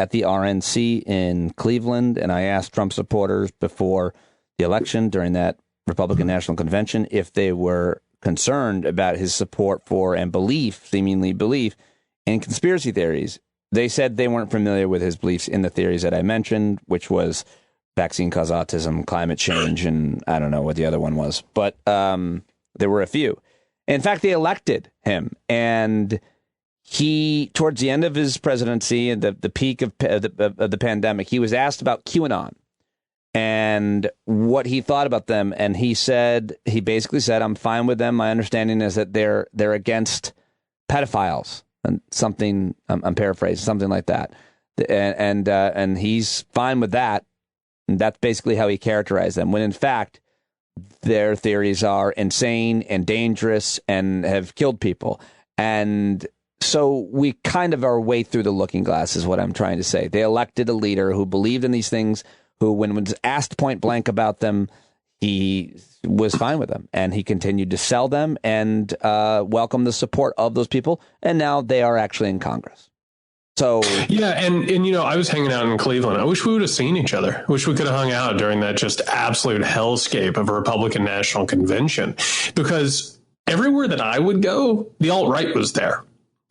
in Cleveland. And I asked Trump supporters before the election during that Republican National Convention if they were concerned about his support for and seemingly belief in conspiracy theories. They said they weren't familiar with his beliefs in the theories that I mentioned, which was vaccine cause autism, climate change, and I don't know what the other one was. But there were a few. In fact, they elected him. And he, towards the end of his presidency and the peak of the pandemic, he was asked about QAnon and what he thought about them. And he basically said, I'm fine with them. My understanding is that they're against pedophiles. something. I'm paraphrasing, something like that, and he's fine with that. And that's basically how he characterized them. When in fact, their theories are insane and dangerous and have killed people. And so we kind of are way through the looking glass, is what I'm trying to say. They elected a leader who believed in these things, who, when was asked point blank about them, he was fine with them, and he continued to sell them and welcome the support of those people. And now they are actually in Congress. So yeah, and I was hanging out in Cleveland. I wish we would have seen each other. I wish we could have hung out during that just absolute hellscape of a Republican National Convention, because everywhere that I would go, the alt-right was there.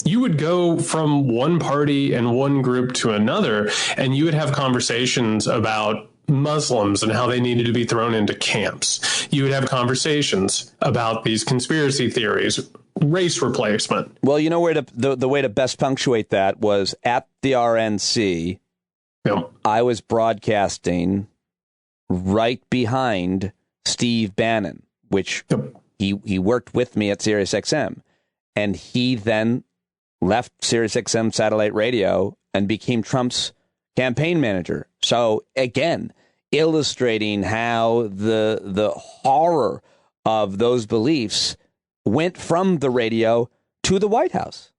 You would go from one party and one group to another, and you would have conversations about Muslims and how they needed to be thrown into camps. You would have conversations about these conspiracy theories, race replacement. Well, you know where the way to best punctuate that was at the RNC. Yep. I was broadcasting right behind Steve Bannon, which he worked with me at SiriusXM, and he then left SiriusXM satellite radio and became Trump's campaign manager. So again, illustrating how the horror of those beliefs went from the radio to the White House.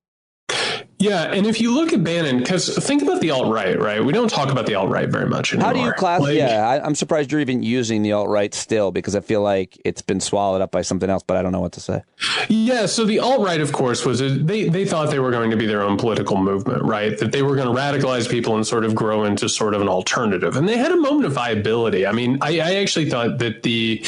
Yeah, and if you look at Bannon, because think about the alt-right, right? We don't talk about the alt-right very much anymore. How do you classify? I'm surprised you're even using the alt-right still, because I feel like it's been swallowed up by something else, but I don't know what to say. Yeah, so the alt-right, of course, was they thought they were going to be their own political movement, right? That they were going to radicalize people and sort of grow into sort of an alternative. And they had a moment of viability. I mean, I actually thought that the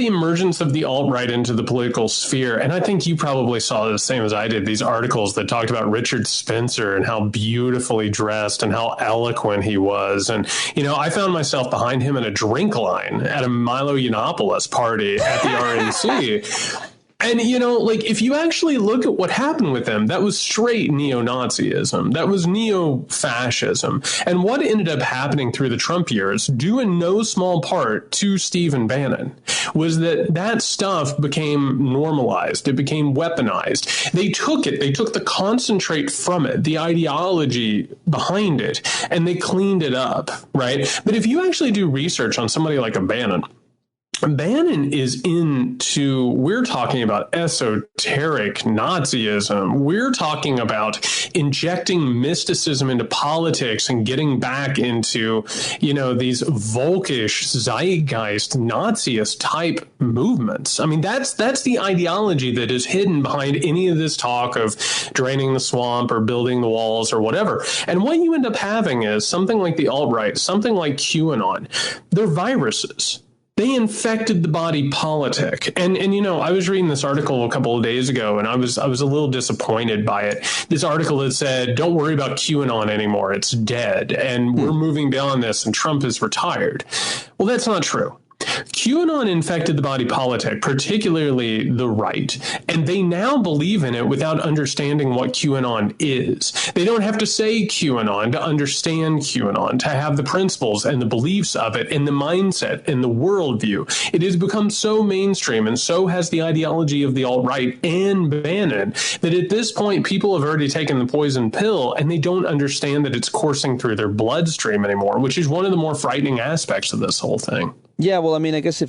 emergence of the alt-right into the political sphere, and I think you probably saw the same as I did, these articles that talked about Richard Spencer and how beautifully dressed and how eloquent he was. And, I found myself behind him in a drink line at a Milo Yiannopoulos party at the RNC. And, if you actually look at what happened with them, that was straight neo-Nazism. That was neo-fascism. And what ended up happening through the Trump years, due in no small part to Stephen Bannon, was that stuff became normalized. It became weaponized. They took the concentrate from it, the ideology behind it, and they cleaned it up, right? But if you actually do research on somebody like a Bannon is we're talking about esoteric Nazism. We're talking about injecting mysticism into politics and getting back into, these Volkish zeitgeist Naziist type movements. I mean, that's the ideology that is hidden behind any of this talk of draining the swamp or building the walls or whatever. And what you end up having is something like the alt-right, something like QAnon. They're viruses. They infected the body politic. And I was reading this article a couple of days ago, and I was a little disappointed by it. This article that said, don't worry about QAnon anymore. It's dead. And we're moving beyond this, and Trump is retired. Well, that's not true. QAnon infected the body politic, particularly the right, and they now believe in it without understanding what QAnon is. They don't have to say QAnon to understand QAnon, to have the principles and the beliefs of it and the mindset and the worldview. It has become so mainstream, and so has the ideology of the alt-right and Bannon, that at this point people have already taken the poison pill and they don't understand that it's coursing through their bloodstream anymore, which is one of the more frightening aspects of this whole thing. Yeah, well, I mean, I guess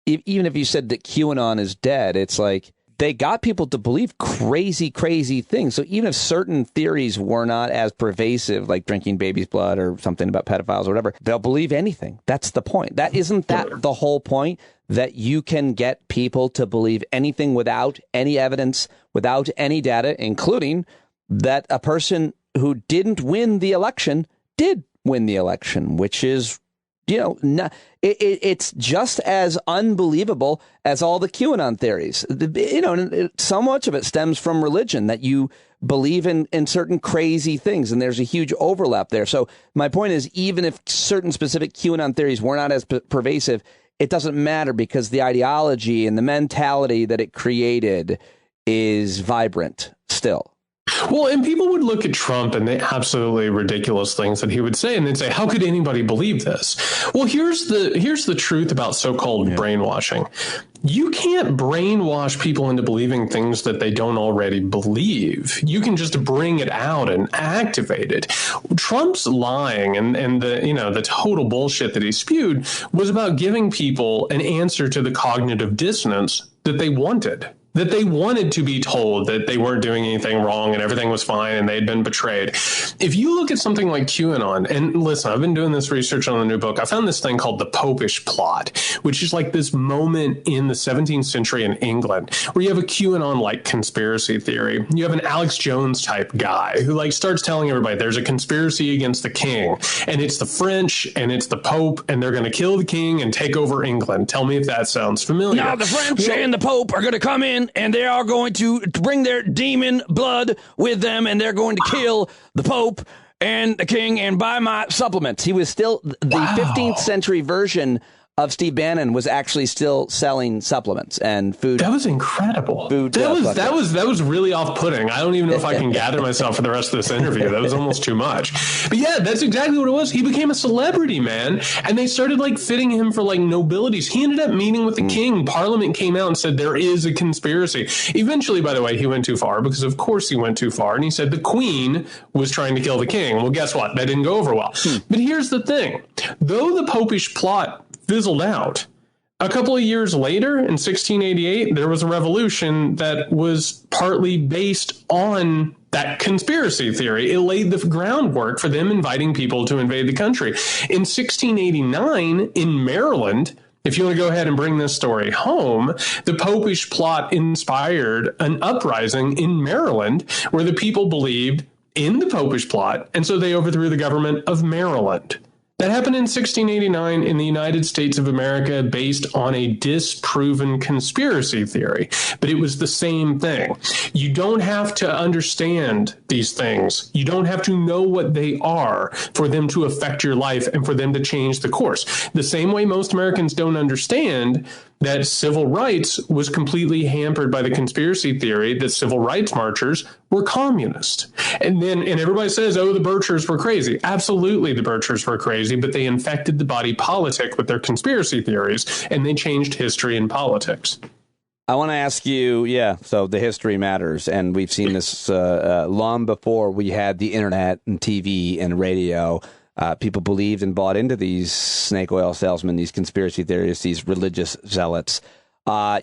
even if you said that QAnon is dead, it's like they got people to believe crazy, crazy things. So even if certain theories were not as pervasive, like drinking baby's blood or something about pedophiles or whatever, they'll believe anything. That's the point. Isn't that the whole point? That you can get people to believe anything without any evidence, without any data, including that a person who didn't win the election did win the election, which is, it's just as unbelievable as all the QAnon theories. So much of it stems from religion, that you believe in certain crazy things, and there's a huge overlap there. So my point is, even if certain specific QAnon theories were not as pervasive, it doesn't matter, because the ideology and the mentality that it created is vibrant still. Well, and people would look at Trump and the absolutely ridiculous things that he would say, and they'd say, how could anybody believe this? Well, here's the truth about so-called brainwashing. you can't brainwash people into believing things that they don't already believe. You can just bring it out and activate it. Trump's lying and the total bullshit that he spewed was about giving people an answer to the cognitive dissonance that they wanted. That they wanted to be told that they weren't doing anything wrong and everything was fine and they'd been betrayed. If you look at something like QAnon, and listen, I've been doing this research on the new book. I found this thing called the Popish plot, which is like this moment in the 17th century in England where you have a QAnon-like conspiracy theory. You have an Alex Jones type guy who like starts telling everybody there's a conspiracy against the king and it's the French and it's the Pope and they're going to kill the king and take over England. Tell me if that sounds familiar. Now the French and the Pope are going to come in and they are going to bring their demon blood with them, and they're going to kill the Pope and the king and buy my supplements. He was still the 15th century version of Steve Bannon was actually still selling supplements and food. That was incredible. That was really off-putting. I don't even know if I can gather myself for the rest of this interview. That was almost too much. But yeah, that's exactly what it was. He became a celebrity, man. And they started like fitting him for like nobilities. He ended up meeting with the king. Parliament came out and said there is a conspiracy. Eventually, by the way, he went too far because of course he went too far. And he said the queen was trying to kill the king. Well, guess what? That didn't go over well. But here's the thing. Though the Popish plot fizzled out, a couple of years later, in 1688, there was a revolution that was partly based on that conspiracy theory. It laid the groundwork for them inviting people to invade the country. In 1689, in Maryland, if you want to go ahead and bring this story home, the Popish plot inspired an uprising in Maryland where the people believed in the Popish plot, and so they overthrew the government of Maryland. That happened in 1689 in the United States of America based on a disproven conspiracy theory. But it was the same thing. You don't have to understand these things. You don't have to know what they are for them to affect your life and for them to change the course. The same way most Americans don't understand that civil rights was completely hampered by the conspiracy theory that civil rights marchers were communist. And everybody says, oh, the Birchers were crazy. Absolutely, the Birchers were crazy, but they infected the body politic with their conspiracy theories, and they changed history and politics. I want to ask you, so the history matters, and we've seen this long before we had the internet and TV and radio. People believed and bought into these snake oil salesmen, these conspiracy theorists, these religious zealots.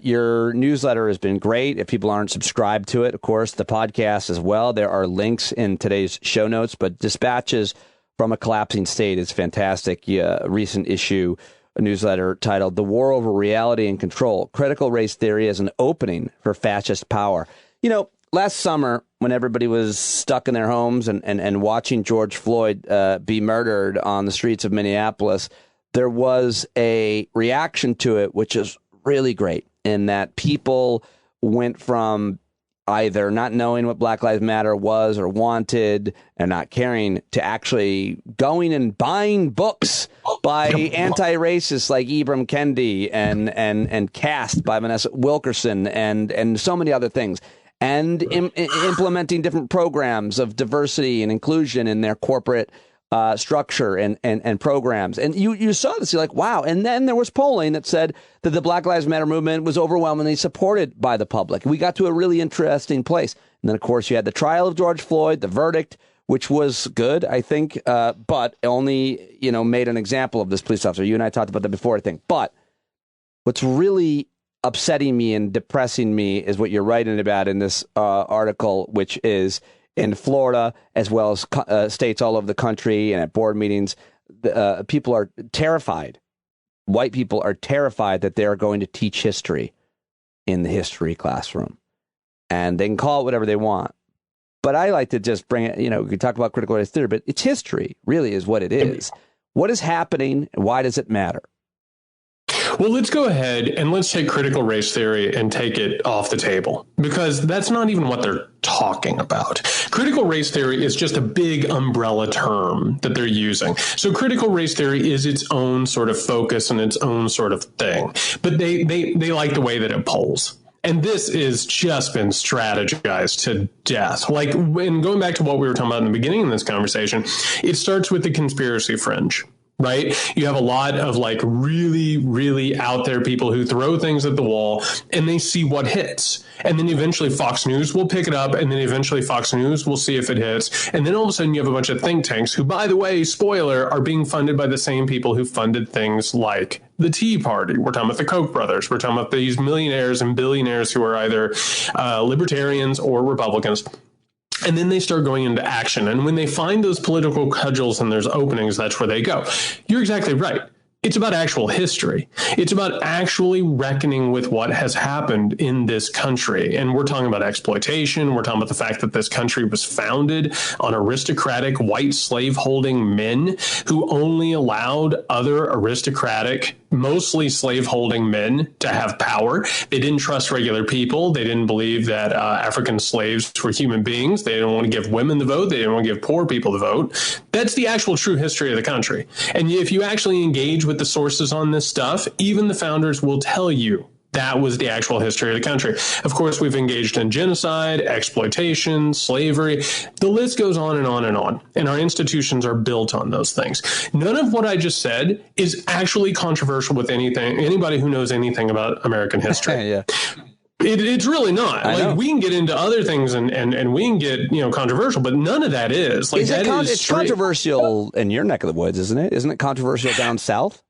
Your newsletter has been great. If people aren't subscribed to it, of course, the podcast as well. There are links in today's show notes, but Dispatches from a Collapsing State is fantastic. Recent issue, a newsletter titled The War Over Reality and Control, Critical Race Theory as an Opening for Fascist Power. You know, last summer, when everybody was stuck in their homes and watching George Floyd be murdered on the streets of Minneapolis, there was a reaction to it, which is really great, in that people went from either not knowing what Black Lives Matter was or wanted and not caring to actually going and buying books by anti-racists like Ibram Kendi and Cast by Vanessa Wilkerson and so many other things. And implementing different programs of diversity and inclusion in their corporate structure and programs. And you saw this, you're like, wow. And then there was polling that said that the Black Lives Matter movement was overwhelmingly supported by the public. We got to a really interesting place. And then, of course, you had the trial of George Floyd, the verdict, which was good, I think, but only, made an example of this police officer. You and I talked about that before, I think. But what's really upsetting me and depressing me is what you're writing about in this article, which is in Florida, as well as states all over the country and at board meetings, people are terrified. White people are terrified that they're going to teach history in the history classroom. And they can call it whatever they want. But I like to just bring it, we can talk about critical race theory, but it's history, really is what it is. What is happening and why does it matter? Well, let's go ahead and let's take critical race theory and take it off the table, because that's not even what they're talking about. Critical race theory is just a big umbrella term that they're using. So critical race theory is its own sort of focus and its own sort of thing. But they like the way that it polls. And this has just been strategized to death. And going back to what we were talking about in the beginning of this conversation, it starts with the conspiracy fringe. right? You have a lot of like really, really out there people who throw things at the wall and they see what hits. And then eventually Fox News will pick it up, and then eventually Fox News will see if it hits. And then all of a sudden you have a bunch of think tanks who, by the way, spoiler, are being funded by the same people who funded things like the Tea Party. We're talking about the Koch brothers. We're talking about these millionaires and billionaires who are either libertarians or Republicans. And then they start going into action. And when they find those political cudgels and there's openings, that's where they go. You're exactly right. It's about actual history. It's about actually reckoning with what has happened in this country. And we're talking about exploitation. We're talking about the fact that this country was founded on aristocratic white slaveholding men who only allowed other aristocratic, mostly slaveholding men to have power. They didn't trust regular people. They didn't believe that African slaves were human beings. They didn't want to give women the vote. They didn't want to give poor people the vote. That's the actual true history of the country. And if you actually engage with the sources on this stuff, even the founders will tell you that was the actual history of the country. Of course, we've engaged in genocide, exploitation, slavery. The list goes on and on and on. And our institutions are built on those things. None of what I just said is actually controversial with anybody who knows anything about American history. Yeah. It's really not. Like, we can get into other things and we can get, controversial, but none of that is. Like, it's controversial in your neck of the woods, isn't it? Isn't it controversial down south?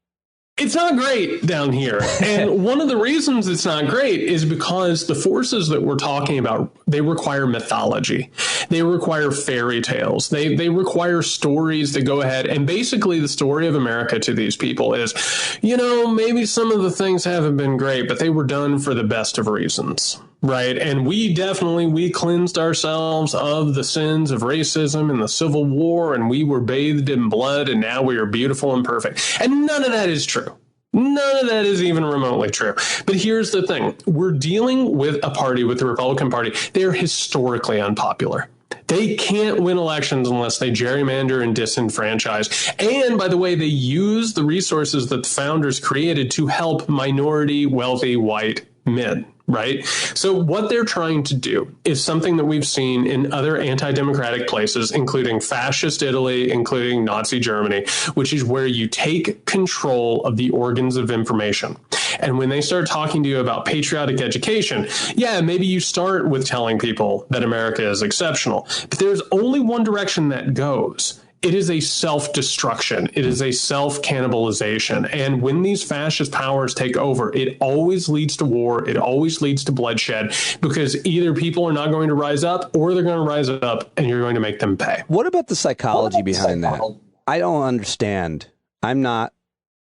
It's not great down here. And one of the reasons it's not great is because the forces that we're talking about, they require mythology. They require fairy tales. They require stories that go ahead. And basically the story of America to these people is, maybe some of the things haven't been great, but they were done for the best of reasons. Right. And we cleansed ourselves of the sins of racism and the Civil War, and we were bathed in blood, and now we are beautiful and perfect. And none of that is true. None of that is even remotely true. But here's the thing. We're dealing with a party, with the Republican Party. They're historically unpopular. They can't win elections unless they gerrymander and disenfranchise. And by the way, they use the resources that the founders created to help minority, wealthy, white men. Right. So what they're trying to do is something that we've seen in other anti-democratic places, including fascist Italy, including Nazi Germany, which is where you take control of the organs of information. And when they start talking to you about patriotic education, maybe you start with telling people that America is exceptional. But there's only one direction that goes. It is a self-destruction. It is a self-cannibalization. And when these fascist powers take over, it always leads to war. It always leads to bloodshed, because either people are not going to rise up or they're going to rise up and you're going to make them pay. What about the psychology behind that? I don't understand. I'm not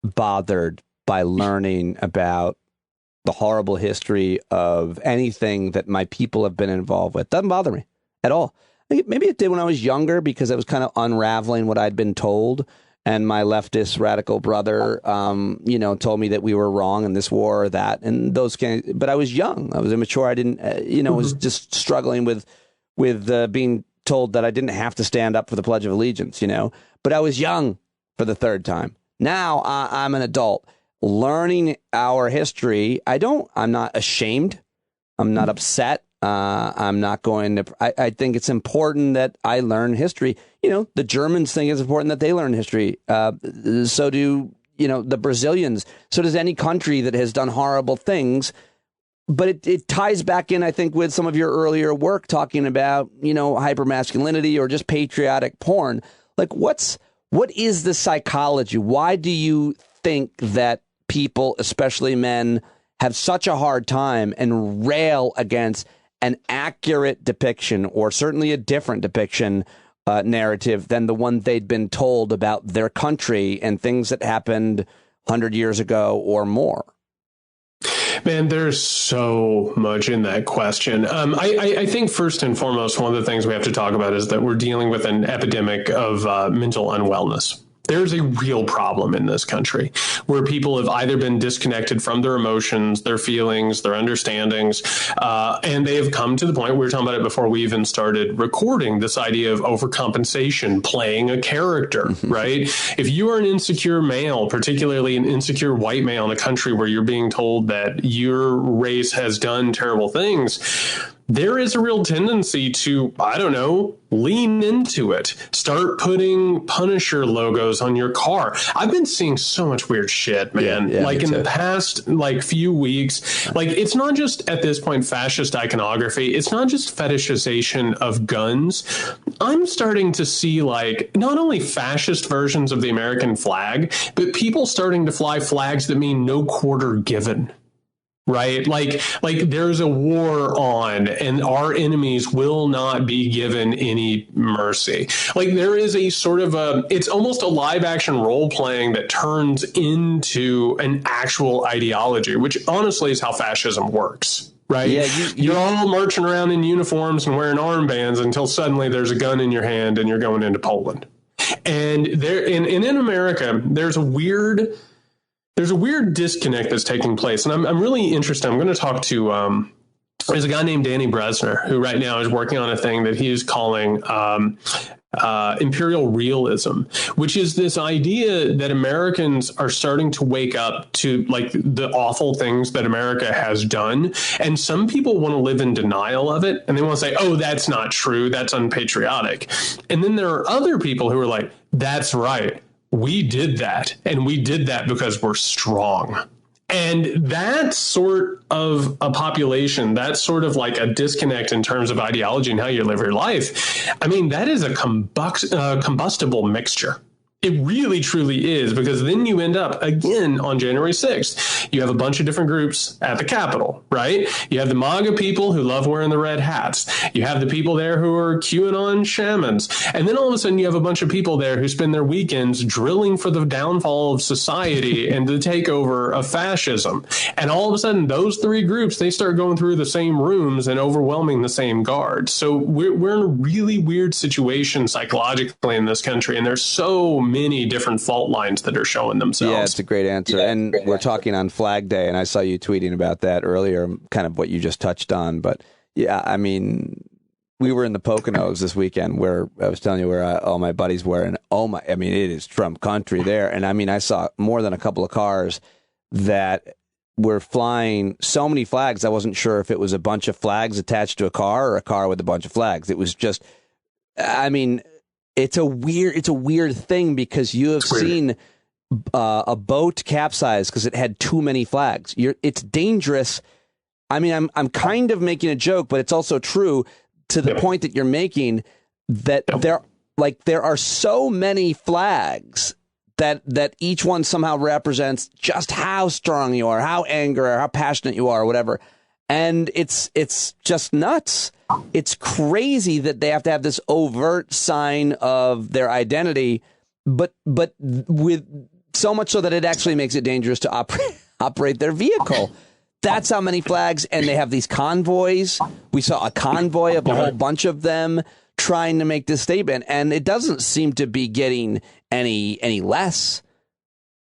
bothered by learning about the horrible history of anything that my people have been involved with. Doesn't bother me at all. Maybe it did when I was younger, because I was kind of unraveling what I'd been told. And my leftist radical brother, told me that we were wrong in this war or that. And but I was young. I was immature. I didn't, was just struggling with being told that I didn't have to stand up for the Pledge of Allegiance, But I was young for the third time. Now I'm an adult learning our history. I'm not ashamed. I'm not upset. I'm not going to. I think it's important that I learn history. The Germans think it's important that they learn history. So do, the Brazilians. So does any country that has done horrible things. But it ties back in, I think, with some of your earlier work talking about, hypermasculinity or just patriotic porn. Like, what is the psychology? Why do you think that people, especially men, have such a hard time and rail against an accurate depiction, or certainly a different depiction narrative than the one they'd been told about their country and things that happened 100 years ago or more? Man, there's so much in that question. I think first and foremost, one of the things we have to talk about is that we're dealing with an epidemic of mental unwellness. There's a real problem in this country where people have either been disconnected from their emotions, their feelings, their understandings, and they have come to the point, we were talking about it before we even started recording, this idea of overcompensation, playing a character, right? If you are an insecure male, particularly an insecure white male in a country where you're being told that your race has done terrible things, there is a real tendency to, I don't know, lean into it. Start putting Punisher logos on your car. I've been seeing so much weird shit, man. Yeah, like in the past, few weeks, it's not just at this point fascist iconography. It's not just fetishization of guns. I'm starting to see not only fascist versions of the American flag, but people starting to fly flags that mean no quarter given. Right? Like there's a war on and our enemies will not be given any mercy. There is a sort of it's almost a live action role playing that turns into an actual ideology, which honestly is how fascism works. Right? Yeah, you're all marching around in uniforms and wearing armbands until suddenly there's a gun in your hand and you're going into Poland. And in America, there's a weird disconnect that's taking place. And I'm really interested. I'm going to talk to, there's a guy named Danny Bresner who right now is working on a thing that he is calling imperial realism, which is this idea that Americans are starting to wake up to the awful things that America has done. And some people want to live in denial of it. And they want to say, oh, that's not true. That's unpatriotic. And then there are other people who are like, that's right. We did that, and we did that because we're strong. And that sort of a population, that's sort of like a disconnect in terms of ideology and how you live your life. I mean, that is a combustible mixture. It really, truly is, because then you end up, again, on January 6th, you have a bunch of different groups at the Capitol, right? You have the MAGA people who love wearing the red hats. You have the people there who are QAnon shamans. And then all of a sudden you have a bunch of people there who spend their weekends drilling for the downfall of society and the takeover of fascism. And all of a sudden, those three groups, they start going through the same rooms and overwhelming the same guards. So we're in a really weird situation psychologically in this country, and there's so many different fault lines that are showing themselves. Yeah, it's a great answer. And we're talking on Flag Day, and I saw you tweeting about that earlier, kind of what you just touched on. But yeah, I mean, we were in the Poconos this weekend where I was telling you where all my buddies were, and it is Trump country there. And I mean, I saw more than a couple of cars that were flying so many flags. I wasn't sure if it was a bunch of flags attached to a car or a car with a bunch of flags. It was just, I mean, it's a weird thing, because you have seen a boat capsize because it had too many flags. It's dangerous. I mean, I'm kind of making a joke, but it's also true to the point that you're making, that there are so many flags that each one somehow represents just how strong you are, how angry or how passionate you are, or whatever. And it's just nuts. It's crazy that they have to have this overt sign of their identity, but with so much so that it actually makes it dangerous to operate their vehicle. That's how many flags. And they have these convoys. We saw a convoy of a whole bunch of them trying to make this statement, and it doesn't seem to be getting any less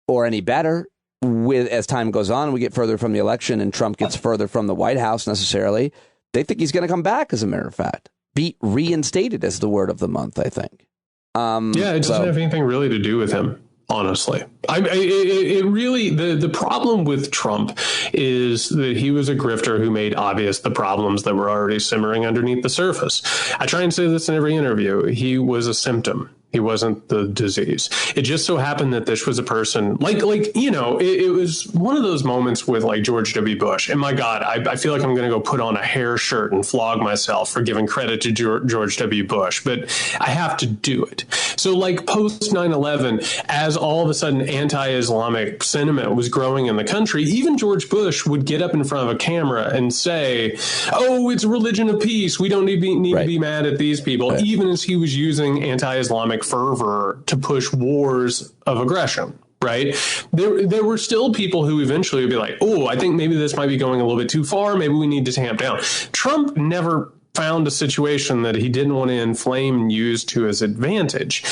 or any better. As time goes on, we get further from the election and Trump gets further from the White House necessarily. They think he's going to come back, as a matter of fact. Be reinstated as the word of the month, I think. Yeah, it doesn't have anything really to do with him, honestly. It really, the problem with Trump is that he was a grifter who made obvious the problems that were already simmering underneath the surface. I try and say this in every interview. He was a symptom. He wasn't the disease. It just so happened that this was a person it was one of those moments with George W. Bush. And my God, I feel like I'm going to go put on a hair shirt and flog myself for giving credit to George W. Bush, but I have to do it. So post 9/11, as all of a sudden anti-Islamic sentiment was growing in the country, even George Bush would get up in front of a camera and say, oh, it's a religion of peace. We don't need to be mad at these people, even as he was using anti-Islamic fervor to push wars of aggression. Right. There were still people who eventually would be like, oh, I think maybe this might be going a little bit too far. Maybe we need to tamp down. Trump never found a situation that he didn't want to inflame and use to his advantage.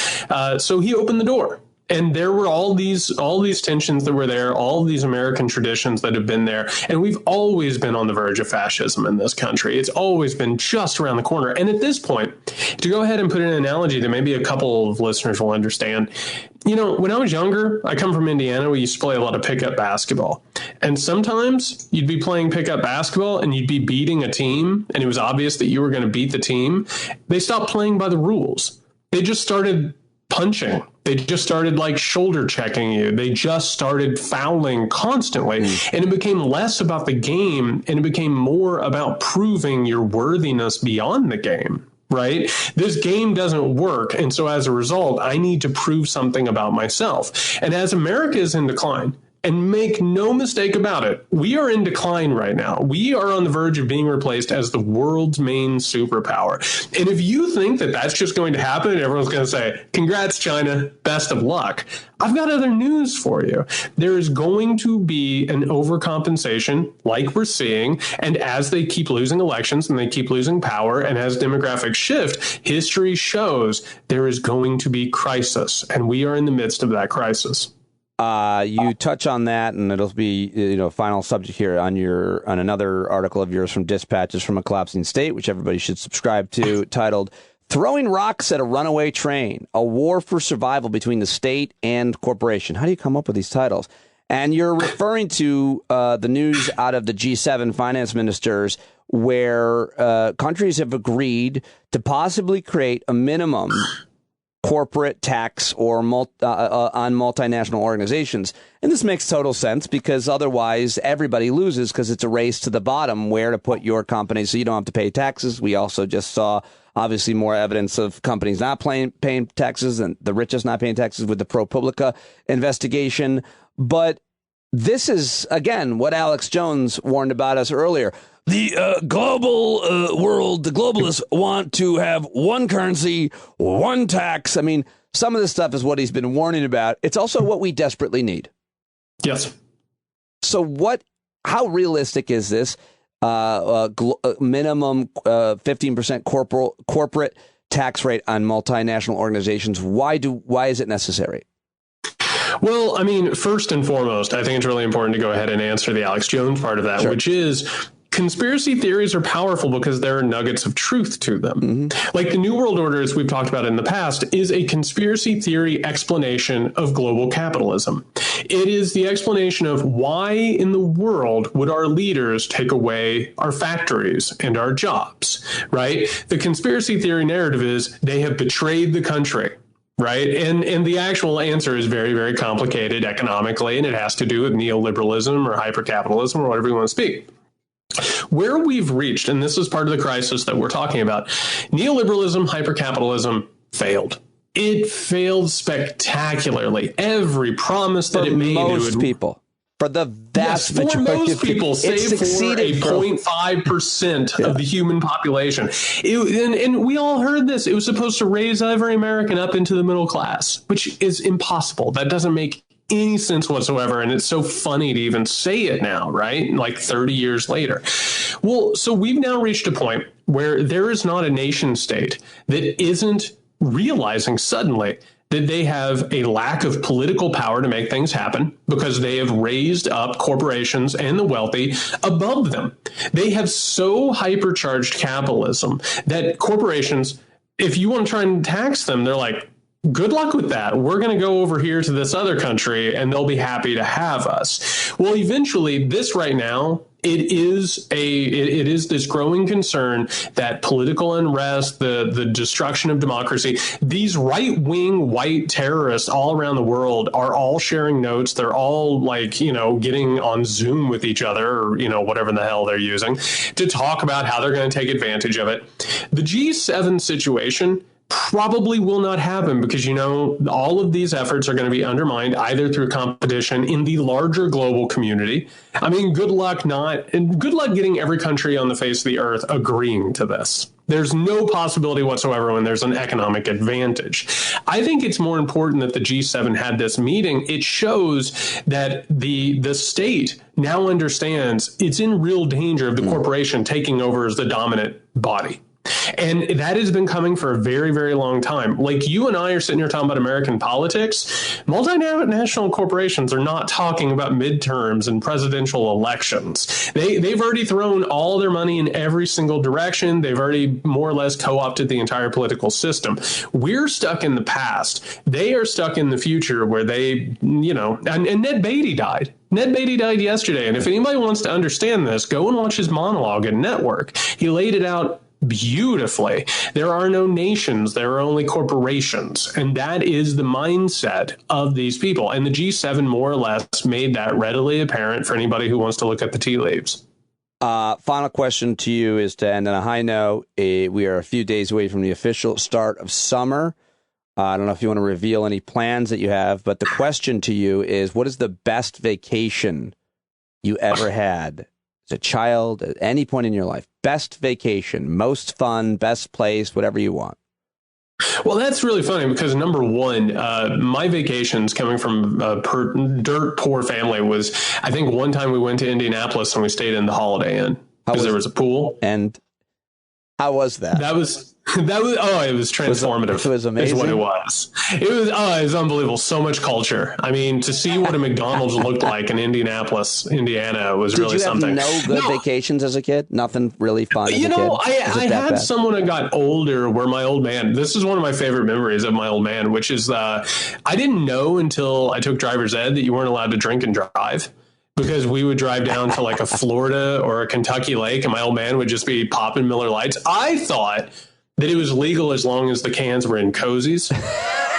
So he opened the door. And there were all these tensions that were there, all these American traditions that have been there. And we've always been on the verge of fascism in this country. It's always been just around the corner. And at this point, to go ahead and put an analogy that maybe a couple of listeners will understand, you know, when I was younger, I come from Indiana, we used to play a lot of pickup basketball. And sometimes you'd be playing pickup basketball and you'd be beating a team, and it was obvious that you were going to beat the team. They stopped playing by the rules. They just started punching. They just started like shoulder checking you. They just started fouling constantly. And it became less about the game and it became more about proving your worthiness beyond the game. Right? This game doesn't work. And so as a result, I need to prove something about myself. And as America is in decline, and make no mistake about it, we are in decline right now. We are on the verge of being replaced as the world's main superpower. And if you think that that's just going to happen, everyone's going to say, congrats, China, best of luck. I've got other news for you. There is going to be an overcompensation like we're seeing. And as they keep losing elections and they keep losing power, and as demographics shift, history shows there is going to be crisis. And we are in the midst of that crisis. You touch on that, and it'll be, you know, final subject here on another article of yours from Dispatches from a Collapsing State, which everybody should subscribe to, titled "Throwing Rocks at a Runaway Train: A War for Survival Between the State and Corporation." How do you come up with these titles? And you're referring to the news out of the G7 finance ministers, where countries have agreed to possibly create a minimum corporate tax or on multinational organizations. And this makes total sense, because otherwise everybody loses, because it's a race to the bottom where to put your company so you don't have to pay taxes. We also just saw obviously more evidence of companies not paying taxes and the richest not paying taxes with the ProPublica investigation. But this is, again, what Alex Jones warned about us earlier. The global world, the globalists want to have one currency, one tax. I mean, some of this stuff is what he's been warning about. It's also what we desperately need. Yes. So how realistic is this minimum 15% corporate tax rate on multinational organizations? Why is it necessary? Well, I mean, first and foremost, I think it's really important to go ahead and answer the Alex Jones part of that, sure, which is conspiracy theories are powerful because there are nuggets of truth to them. Mm-hmm. Like the New World Order, as we've talked about in the past, is a conspiracy theory explanation of global capitalism. It is the explanation of why in the world would our leaders take away our factories and our jobs, right? The conspiracy theory narrative is they have betrayed the country. Right. And the actual answer is very, very complicated economically, and it has to do with neoliberalism or hypercapitalism or whatever you want to speak. Where we've reached, and this is part of the crisis that we're talking about, neoliberalism, hypercapitalism failed. It failed spectacularly. Every promise that it made, most people. For the vast majority for most people, save for a 0.5% of the human population. And we all heard this. It was supposed to raise every American up into the middle class, which is impossible. That doesn't make any sense whatsoever. And it's so funny to even say it now, right? Like 30 years later. Well, so we've now reached a point where there is not a nation state that isn't realizing suddenly that they have a lack of political power to make things happen because they have raised up corporations and the wealthy above them. They have so hypercharged capitalism that corporations, if you want to try and tax them, they're like, good luck with that. We're going to go over here to this other country and they'll be happy to have us. Well, eventually, this right now, it is this growing concern that political unrest, the destruction of democracy, these right-wing white terrorists all around the world are all sharing notes. They're all getting on Zoom with each other or, whatever the hell they're using to talk about how they're going to take advantage of it. The G7 situation probably will not happen because, all of these efforts are going to be undermined either through competition in the larger global community. I mean, good luck getting every country on the face of the earth agreeing to this. There's no possibility whatsoever when there's an economic advantage. I think it's more important that the G7 had this meeting. It shows that the state now understands it's in real danger of the corporation taking over as the dominant body. And that has been coming for a very, very long time. Like you and I are sitting here talking about American politics. Multinational corporations are not talking about midterms and presidential elections. They've already thrown all their money in every single direction. They've already more or less co-opted the entire political system. We're stuck in the past. They are stuck in the future where they, and Ned Beatty died. Ned Beatty died yesterday. And if anybody wants to understand this, go and watch his monologue at Network. He laid it out beautifully. There are no nations. There are only corporations. And that is the mindset of these people. And the G7 more or less made that readily apparent for anybody who wants to look at the tea leaves. Final question to you is to end on a high note. We are a few days away from the official start of summer. I don't know if you want to reveal any plans that you have, but the question to you is, what is the best vacation you ever had as a child at any point in your life? Best vacation, most fun, best place, whatever you want. Well, that's really funny because number one, my vacations coming from a dirt poor family was, I think one time we went to Indianapolis and we stayed in the Holiday Inn because there was a pool. And how was that? It was transformative. It was amazing. Is what it was. It was unbelievable. So much culture. I mean, to see what a McDonald's looked like in Indianapolis, Indiana was really something. Did you have no good vacations as a kid? Nothing really fun as a kid? I had someone that got older where my old man, this is one of my favorite memories of my old man, which is I didn't know until I took driver's ed that you weren't allowed to drink and drive. Because we would drive down to like a Florida or a Kentucky lake and my old man would just be popping Miller Lights. I thought that it was legal as long as the cans were in cozies.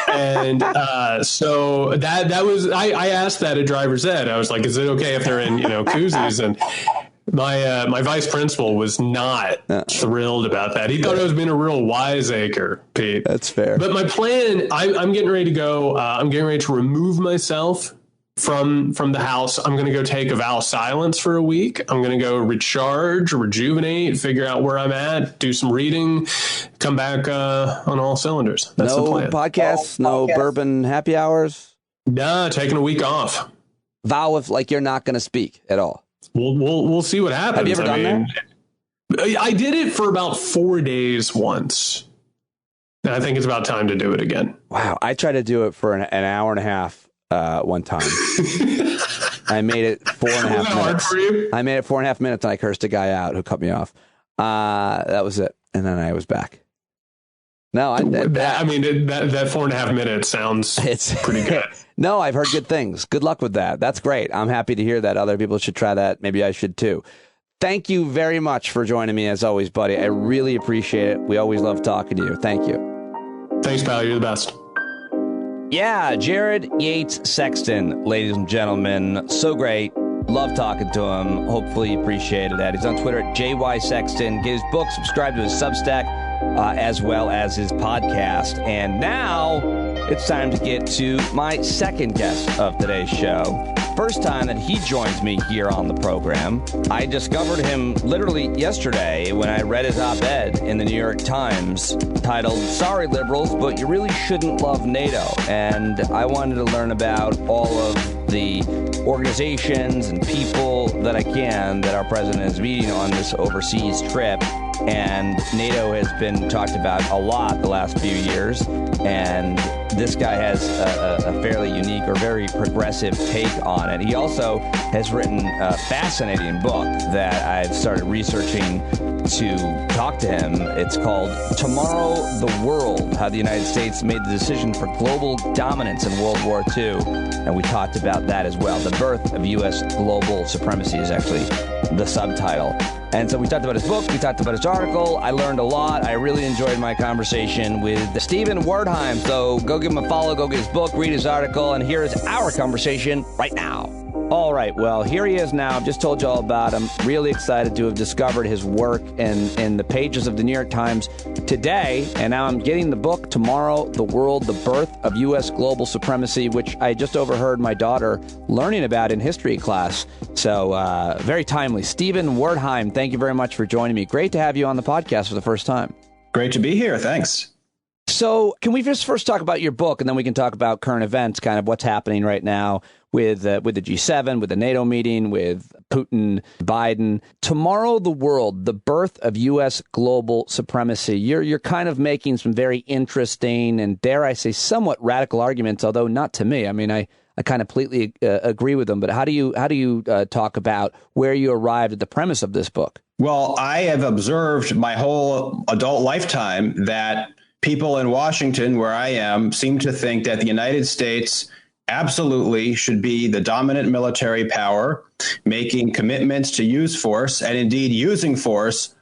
And so that was, I asked that at driver's ed. I was like, is it okay if they're in, koozies? And my vice principal was not thrilled about that. He thought I was being a real wiseacre, Pete. That's fair. But my plan, I'm getting ready to go. I'm getting ready to remove myself from the house. I'm going to go take a vow of silence for a week. I'm going to go recharge, rejuvenate, figure out where I'm at, do some reading, come back on all cylinders. That's the plan. Podcasts, no bourbon happy hours? Nah, taking a week off. Vow of you're not going to speak at all. We'll see what happens. Have you ever done that? I did it for about 4 days once. And I think it's about time to do it again. Wow. I tried to do it for an hour and a half. One time. I made it 4.5 minutes. Hard for you? I made it 4.5 minutes and I cursed a guy out who cut me off. That was it. And then I was back. No, that 4.5 minutes sounds pretty good. No, I've heard good things. Good luck with that. That's great. I'm happy to hear that. Other people should try that. Maybe I should too. Thank you very much for joining me as always, buddy. I really appreciate it. We always love talking to you. Thank you. Thanks, pal. You're the best. Yeah, Jared Yates Sexton, ladies and gentlemen. So great. Love talking to him. Hopefully you appreciated that. He's on Twitter at JY Sexton. Get his book, subscribe to his Substack, as well as his podcast. And now it's time to get to my second guest of today's show. First time that he joins me here on the program. I discovered him literally yesterday when I read his op-ed in the New York Times titled, "Sorry Liberals, but you really shouldn't love NATO." And I wanted to learn about all of the organizations and people that I can that our president is meeting on this overseas trip. And NATO has been talked about a lot the last few years. And this guy has a fairly unique or very progressive take on it. He also has written a fascinating book that I've started researching to talk to him. It's called Tomorrow the World, How the United States Made the Decision for Global Dominance in World War II. And we talked about that as well. The Birth of U.S. Global Supremacy is actually the subtitle. And so we talked about his book, we talked about his article. I learned a lot. I really enjoyed my conversation with Stephen Wertheim. So go give him a follow, go get his book, read his article, and here is our conversation right now. All right, well, here he is now. I've just told you all about him. Really excited to have discovered his work in the pages of the New York Times today. And now I'm getting the book, Tomorrow the World, The Birth of U.S. Global Supremacy, which I just overheard my daughter learning about in history class. So very timely. Stephen Wertheim, thank you very much for joining me. Great to have you on the podcast for the first time. Great to be here. Thanks. So can we just first talk about your book, and then we can talk about current events, kind of what's happening right now with the G7, with the NATO meeting, with Putin, Biden. Tomorrow, the World, the birth of U.S. global supremacy. You're kind of making some very interesting and, dare I say, somewhat radical arguments, although not to me. I mean, I kind of completely agree with them. But how do you talk about where you arrived at the premise of this book? Well, I have observed my whole adult lifetime that people in Washington, where I am, seem to think that the United States absolutely should be the dominant military power, making commitments to use force and indeed using force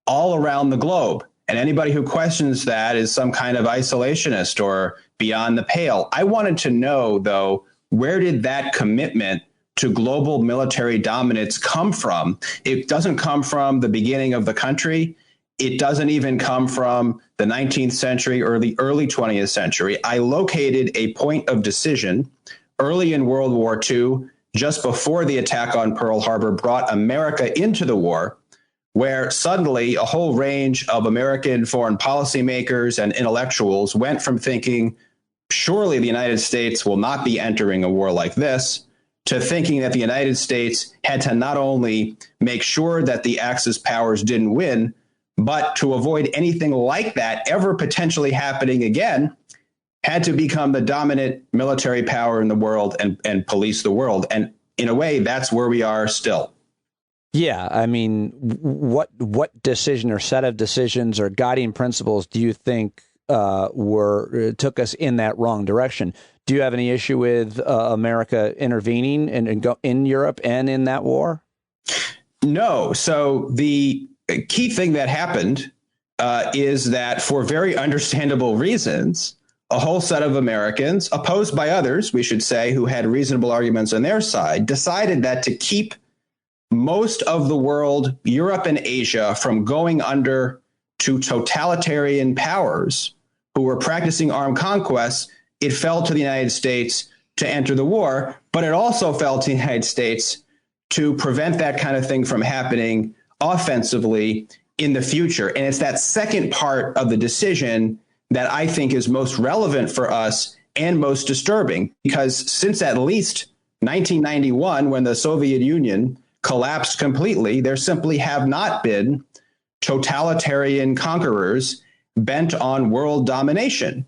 all around the globe. And anybody who questions that is some kind of isolationist or beyond the pale. I wanted to know, though, where did that commitment to global military dominance come from? It doesn't come from the beginning of the country. It doesn't even come from the 19th century or the early 20th century. I located a point of decision early in World War II, just before the attack on Pearl Harbor brought America into the war, where suddenly a whole range of American foreign policymakers and intellectuals went from thinking, surely the United States will not be entering a war like this, to thinking that the United States had to not only make sure that the Axis powers didn't win, but to avoid anything like that ever potentially happening again, had to become the dominant military power in the world and police the world. And in a way, that's where we are still. Yeah, I mean, what decision or set of decisions or guiding principles do you think took us in that wrong direction? Do you have any issue with America intervening in Europe and in that war? No. So the key thing that happened is that for very understandable reasons, a whole set of Americans, opposed by others, we should say, who had reasonable arguments on their side, decided that to keep most of the world, Europe and Asia, from going under to totalitarian powers who were practicing armed conquests, it fell to the United States to enter the war, but it also fell to the United States to prevent that kind of thing from happening offensively in the future. And it's that second part of the decision that I think is most relevant for us and most disturbing, because since at least 1991, when the Soviet Union collapsed completely, there simply have not been totalitarian conquerors bent on world domination.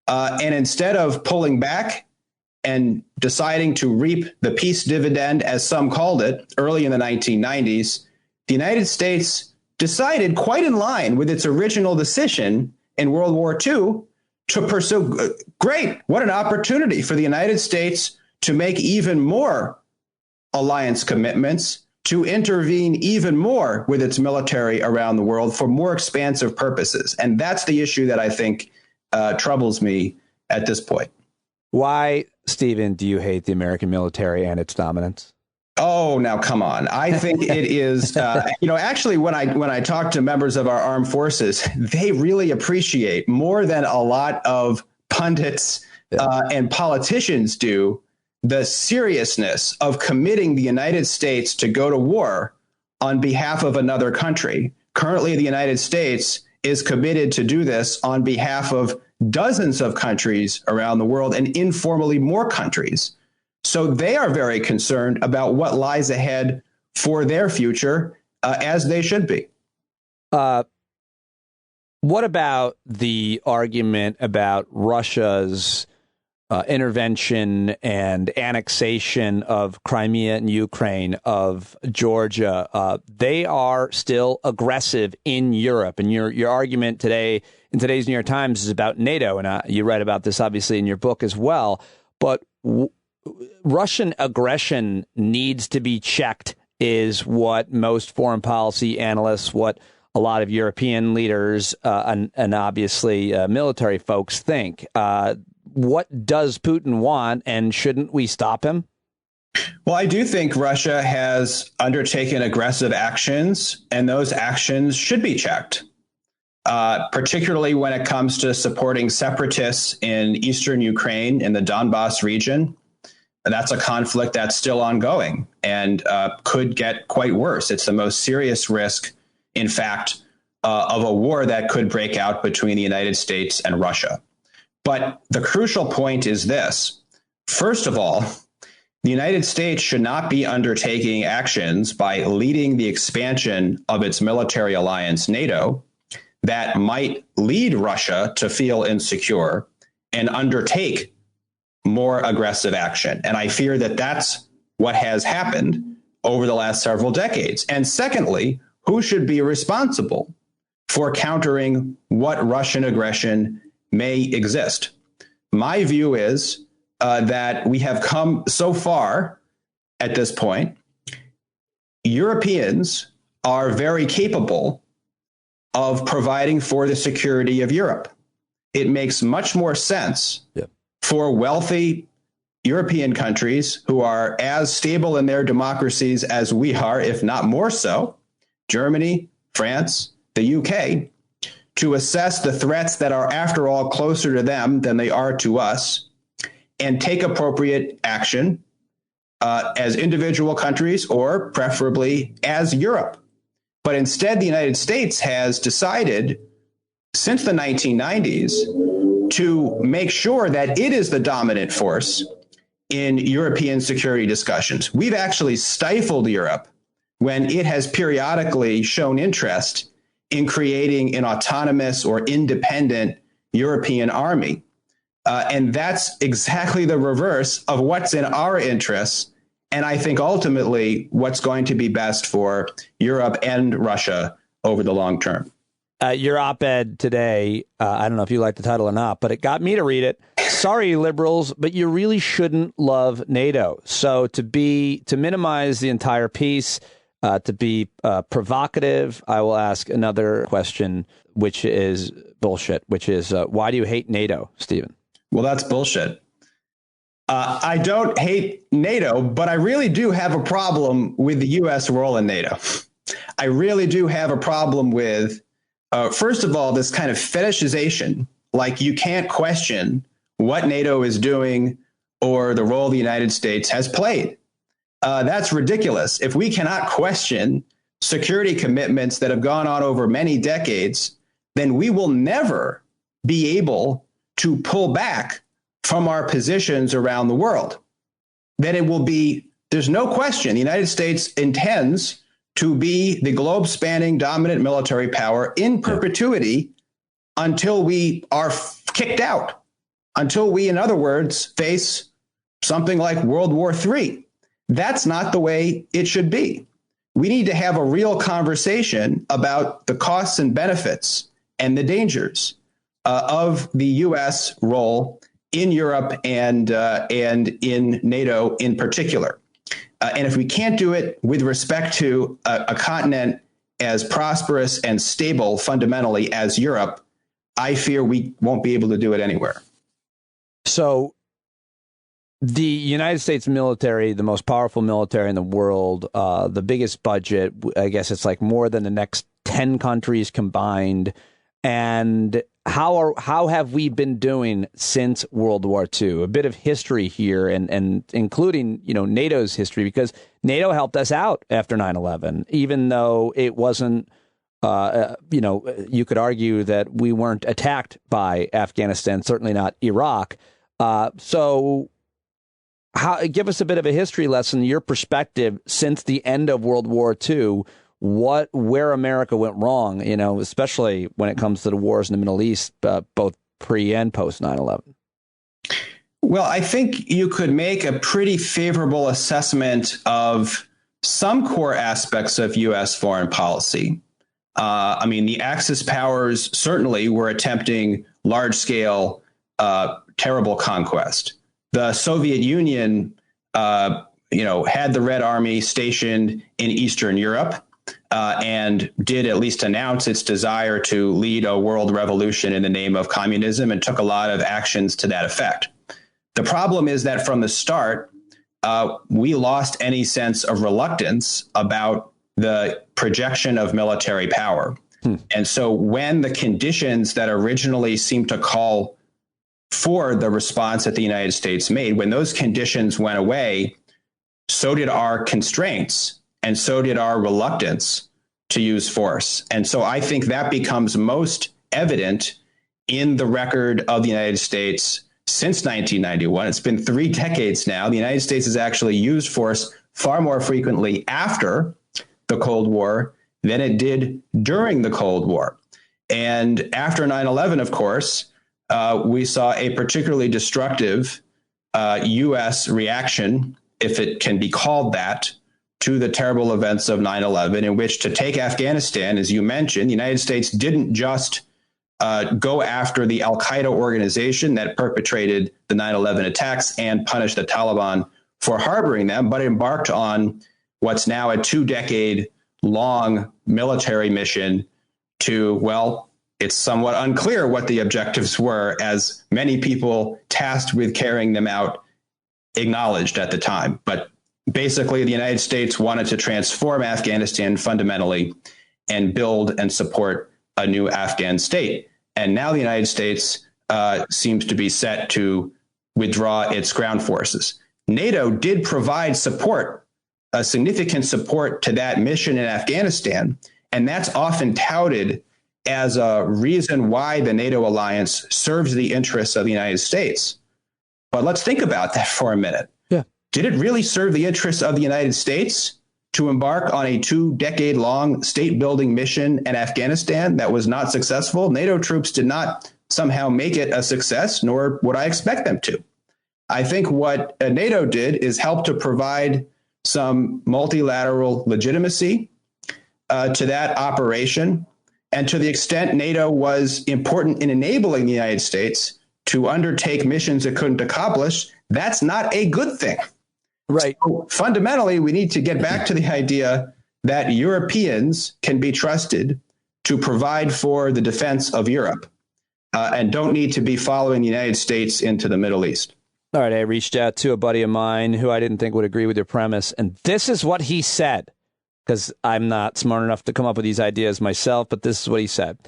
And instead of pulling back and deciding to reap the peace dividend, as some called it, early in the 1990s, the United States decided, quite in line with its original decision in World War II, to pursue. Great. What an opportunity for the United States to make even more alliance commitments, to intervene even more with its military around the world for more expansive purposes. And that's the issue that I think troubles me at this point. Why, Stephen, do you hate the American military and its dominance? Oh, now, come on. I think it is, actually, when I talk to members of our armed forces, they really appreciate, more than a lot of pundits and politicians do, the seriousness of committing the United States to go to war on behalf of another country. Currently, the United States is committed to do this on behalf of dozens of countries around the world, and informally more countries. So they are very concerned about what lies ahead for their future, as they should be. What about the argument about Russia's intervention and annexation of Crimea and Ukraine, of Georgia? They are still aggressive in Europe. And your argument today in today's New York Times is about NATO. And you write about this, obviously, in your book as well. But Russian aggression needs to be checked, is what most foreign policy analysts, what a lot of European leaders and obviously military folks think. What does Putin want, and shouldn't we stop him? Well, I do think Russia has undertaken aggressive actions, and those actions should be checked, particularly when it comes to supporting separatists in eastern Ukraine, in the Donbass region. That's a conflict that's still ongoing and could get quite worse. It's the most serious risk, in fact, of a war that could break out between the United States and Russia. But the crucial point is this. First of all, the United States should not be undertaking actions by leading the expansion of its military alliance, NATO, that might lead Russia to feel insecure and undertake more aggressive action. And I fear that that's what has happened over the last several decades. And secondly, who should be responsible for countering what Russian aggression may exist? My view is that we have come so far at this point. Europeans are very capable of providing for the security of Europe. It makes much more sense for wealthy European countries who are as stable in their democracies as we are, if not more so, Germany, France, the UK, to assess the threats that are, after all, closer to them than they are to us, and take appropriate action as individual countries or preferably as Europe. But instead, the United States has decided since the 1990s to make sure that it is the dominant force in European security discussions. We've actually stifled Europe when it has periodically shown interest in creating an autonomous or independent European army. And that's exactly the reverse of what's in our interests. And I think ultimately what's going to be best for Europe and Russia over the long term. Your op-ed today, I don't know if you like the title or not, but it got me to read it. Sorry, liberals, but you really shouldn't love NATO. So to minimize the entire piece, to be provocative, I will ask another question, which is bullshit, which is why do you hate NATO, Stephen? Well, that's bullshit. I don't hate NATO, but I really do have a problem with the U.S. role in NATO. I really do have a problem with, first of all, this kind of fetishization, like you can't question what NATO is doing or the role the United States has played. That's ridiculous. If we cannot question security commitments that have gone on over many decades, then we will never be able to pull back from our positions around the world. Then it will be, there's no question, the United States intends to be the globe-spanning dominant military power in perpetuity until we are kicked out, until we, in other words, face something like World War III. That's not the way it should be. We need to have a real conversation about the costs and benefits and the dangers of the U.S. role in Europe and in NATO in particular. And if we can't do it with respect to a continent as prosperous and stable fundamentally as Europe, I fear we won't be able to do it anywhere. So the United States military, the most powerful military in the world, the biggest budget, I guess it's like more than the next 10 countries combined. And how have we been doing since World War II? A bit of history here, and including, NATO's history, because NATO helped us out after 9/11, even though it wasn't, you could argue that we weren't attacked by Afghanistan, certainly not Iraq. So give us a bit of a history lesson, your perspective since the end of World War II. Where America went wrong, especially when it comes to the wars in the Middle East, both pre and post 9/11. Well, I think you could make a pretty favorable assessment of some core aspects of U.S. foreign policy. The Axis powers certainly were attempting large scale, terrible conquest. The Soviet Union, had the Red Army stationed in Eastern Europe. And did at least announce its desire to lead a world revolution in the name of communism and took a lot of actions to that effect. The problem is that from the start, we lost any sense of reluctance about the projection of military power. And so when the conditions that originally seemed to call for the response that the United States made, when those conditions went away, so did our constraints. And so did our reluctance to use force. And so I think that becomes most evident in the record of the United States since 1991. It's been 3 decades now. The United States has actually used force far more frequently after the Cold War than it did during the Cold War. And after 9/11, of course, we saw a particularly destructive U.S. reaction, if it can be called that, to the terrible events of 9/11, in which, to take Afghanistan, as you mentioned, the United States didn't just go after the al-Qaeda organization that perpetrated the 9/11 attacks and punish the Taliban for harboring them, but embarked on what's now a 2-decade-long military mission to, well, it's somewhat unclear what the objectives were, as many people tasked with carrying them out acknowledged at the time. But basically, the United States wanted to transform Afghanistan fundamentally and build and support a new Afghan state. And now the United States seems to be set to withdraw its ground forces. NATO did provide support, significant support to that mission in Afghanistan, and that's often touted as a reason why the NATO alliance serves the interests of the United States. But let's think about that for a minute. Yeah. Did it really serve the interests of the United States to embark on a 2-decade-long state-building mission in Afghanistan that was not successful? NATO troops did not somehow make it a success, nor would I expect them to. I think what NATO did is help to provide some multilateral legitimacy to that operation. And to the extent NATO was important in enabling the United States to undertake missions it couldn't accomplish, that's not a good thing. Right. So fundamentally, we need to get back to the idea that Europeans can be trusted to provide for the defense of Europe and don't need to be following the United States into the Middle East. All right. I reached out to a buddy of mine who I didn't think would agree with your premise. And this is what he said, because I'm not smart enough to come up with these ideas myself. But this is what he said.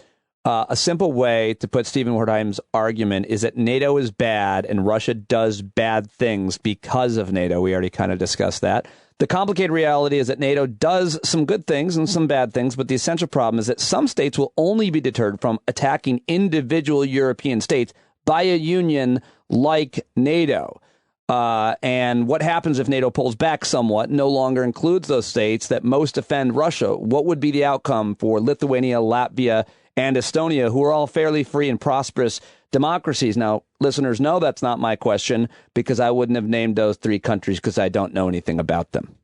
A simple way to put Stephen Wertheim's argument is that NATO is bad and Russia does bad things because of NATO. We already kind of discussed that. The complicated reality is that NATO does some good things and some bad things, but the essential problem is that some states will only be deterred from attacking individual European states by a union like NATO. And what happens if NATO pulls back somewhat, no longer includes those states that most offend Russia? What would be the outcome for Lithuania, Latvia, and Estonia, who are all fairly free and prosperous democracies? Now, listeners know that's not my question, because I wouldn't have named those 3 countries because I don't know anything about them.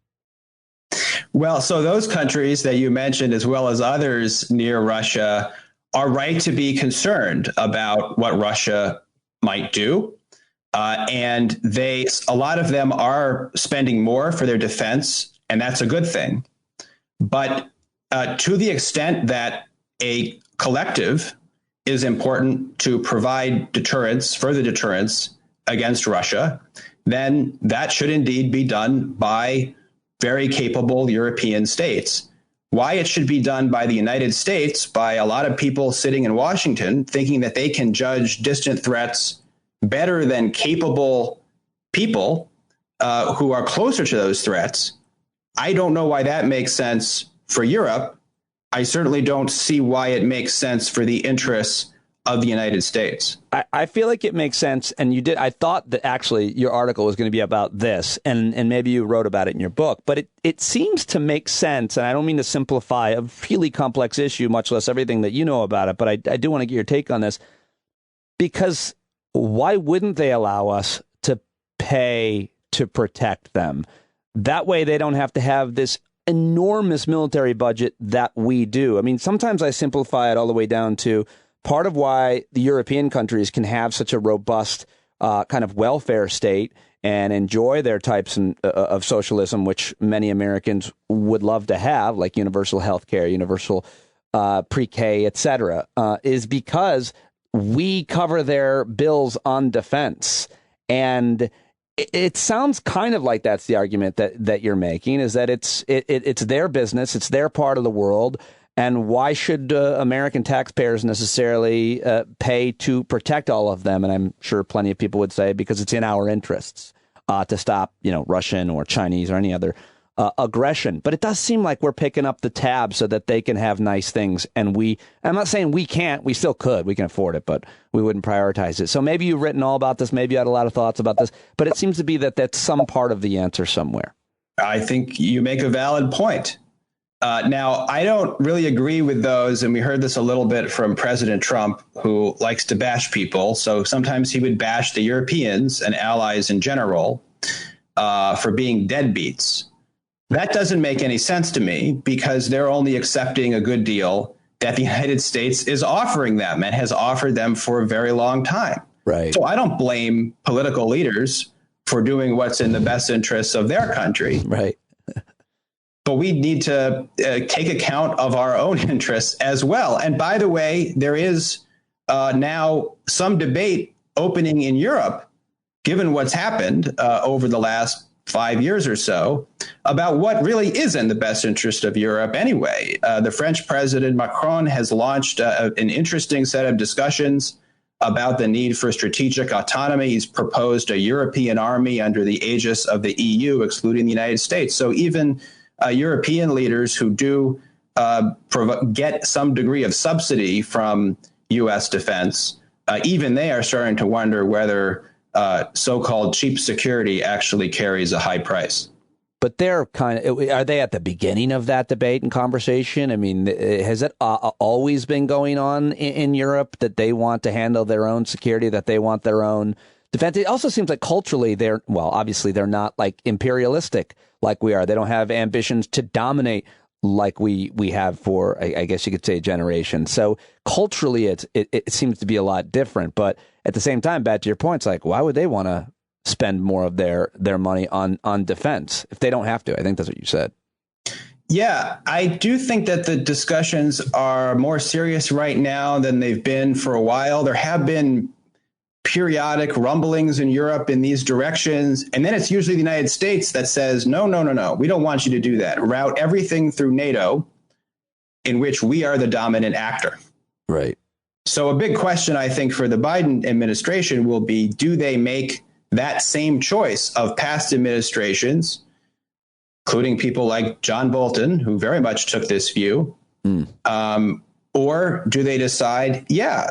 Well, so those countries that you mentioned, as well as others near Russia, are right to be concerned about what Russia might do. And a lot of them are spending more for their defense, and that's a good thing. But to the extent that a collective is important to provide deterrence, further deterrence against Russia, then that should indeed be done by very capable European states. Why it should be done by the United States, by a lot of people sitting in Washington thinking that they can judge distant threats better than capable people who are closer to those threats, I don't know why that makes sense for Europe. I certainly don't see why it makes sense for the interests of the United States. I feel like it makes sense. And you did. I thought that actually your article was going to be about this, and maybe you wrote about it in your book. But it seems to make sense. And I don't mean to simplify a really complex issue, much less everything that you know about it. But I do want to get your take on this, because why wouldn't they allow us to pay to protect them? That way they don't have to have this enormous military budget that we do. I mean, sometimes I simplify it all the way down to part of why the European countries can have such a robust kind of welfare state and enjoy their types of socialism, which many Americans would love to have, like universal health care, universal pre-K, etc., is because we cover their bills on defense. And it sounds kind of like that's the argument that you're making, is that it's their business, it's their part of the world, and why should American taxpayers necessarily pay to protect all of them? And I'm sure plenty of people would say because it's in our interests to stop, Russian or Chinese or any other aggression. But it does seem like we're picking up the tab so that they can have nice things. And I'm not saying we can't. We still could. We can afford it, but we wouldn't prioritize it. So maybe you've written all about this. Maybe you had a lot of thoughts about this. But it seems to be that that's some part of the answer somewhere. I think you make a valid point. Now, I don't really agree with those. And we heard this a little bit from President Trump, who likes to bash people. So sometimes he would bash the Europeans and allies in general for being deadbeats. That doesn't make any sense to me because they're only accepting a good deal that the United States is offering them and has offered them for a very long time. Right. So I don't blame political leaders for doing what's in the best interests of their country. Right. But we need to take account of our own interests as well. And by the way, there is now some debate opening in Europe, given what's happened over the last 5 years or so, about what really is in the best interest of Europe anyway. The French President Macron has launched an interesting set of discussions about the need for strategic autonomy. He's proposed a European army under the aegis of the EU, excluding the United States. So even European leaders who do get some degree of subsidy from U.S. defense, even they are starting to wonder whether so-called cheap security actually carries a high price. But are they at the beginning of that debate and conversation? I mean, has it always been going on in Europe that they want to handle their own security, that they want their own defense? It also seems like culturally obviously they're not like imperialistic like we are. They don't have ambitions to dominate like we have for, I guess you could say, a generation. So culturally, it seems to be a lot different. But at the same time, back to your point, it's like, why would they want to spend more of their money on defense if they don't have to? I think that's what you said. Yeah, I do think that the discussions are more serious right now than they've been for a while. There have been periodic rumblings in Europe in these directions. And then it's usually the United States that says, no, we don't want you to do that. Route everything through NATO, in which we are the dominant actor. Right. So a big question, I think, for the Biden administration will be, do they make that same choice of past administrations, including people like John Bolton, who very much took this view, or do they decide,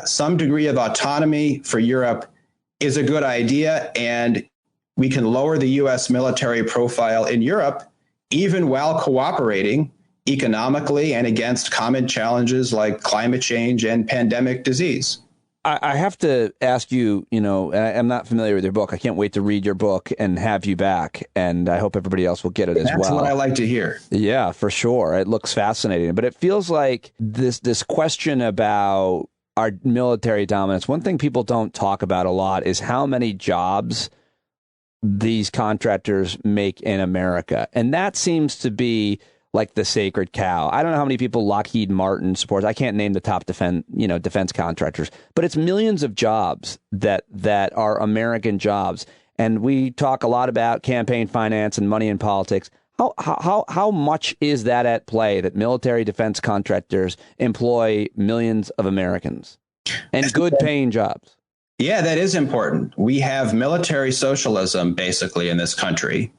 some degree of autonomy for Europe is a good idea, and we can lower the U.S. military profile in Europe, even while cooperating economically and against common challenges like climate change and pandemic disease? I have to ask you, I'm not familiar with your book. I can't wait to read your book and have you back. And I hope everybody else will get it as well. That's what I like to hear. Yeah, for sure. It looks fascinating. But it feels like this question about our military dominance, one thing people don't talk about a lot is how many jobs these contractors make in America. And that seems to be like the sacred cow. I don't know how many people Lockheed Martin supports. I can't name the top defense contractors, but it's millions of jobs that are American jobs. And we talk a lot about campaign finance and money in politics. How much is that at play, that military defense contractors employ millions of Americans and good paying jobs? Yeah, that is important. We have military socialism basically in this country,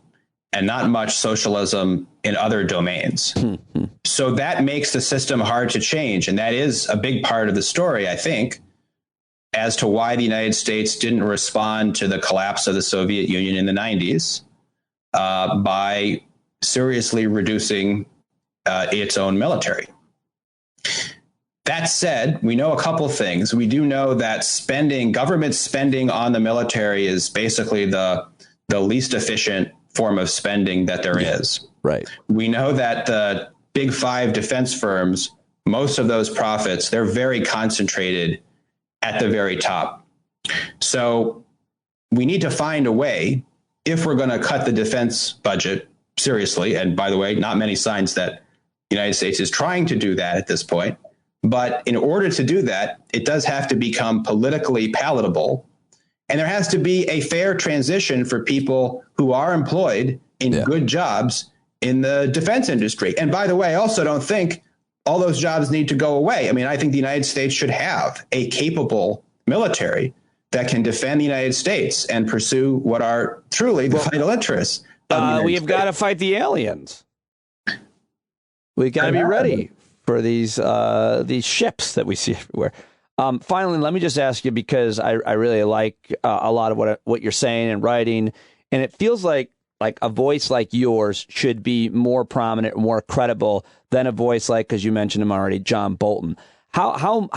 and not much socialism in other domains. So that makes the system hard to change. And that is a big part of the story, I think, as to why the United States didn't respond to the collapse of the Soviet Union in the 90s by seriously reducing its own military. That said, we know a couple things. We do know that government spending on the military is basically the least efficient form of spending that there is. Right. We know that the big five defense firms, most of those profits, they're very concentrated at the very top. So we need to find a way, if we're going to cut the defense budget seriously, and by the way, not many signs that the United States is trying to do that at this point. But in order to do that, it does have to become politically palatable. And there has to be a fair transition for people who are employed in good jobs in the defense industry. And by the way, I also don't think all those jobs need to go away. I mean, I think the United States should have a capable military that can defend the United States and pursue what are truly the vital interests We've got to fight the aliens. We've got to be ready for these ships that we see everywhere. Finally, let me just ask you, because I really like a lot of what you're saying and writing, and it feels like a voice like yours should be more prominent, more credible than a voice like, because you mentioned him already, John Bolton. How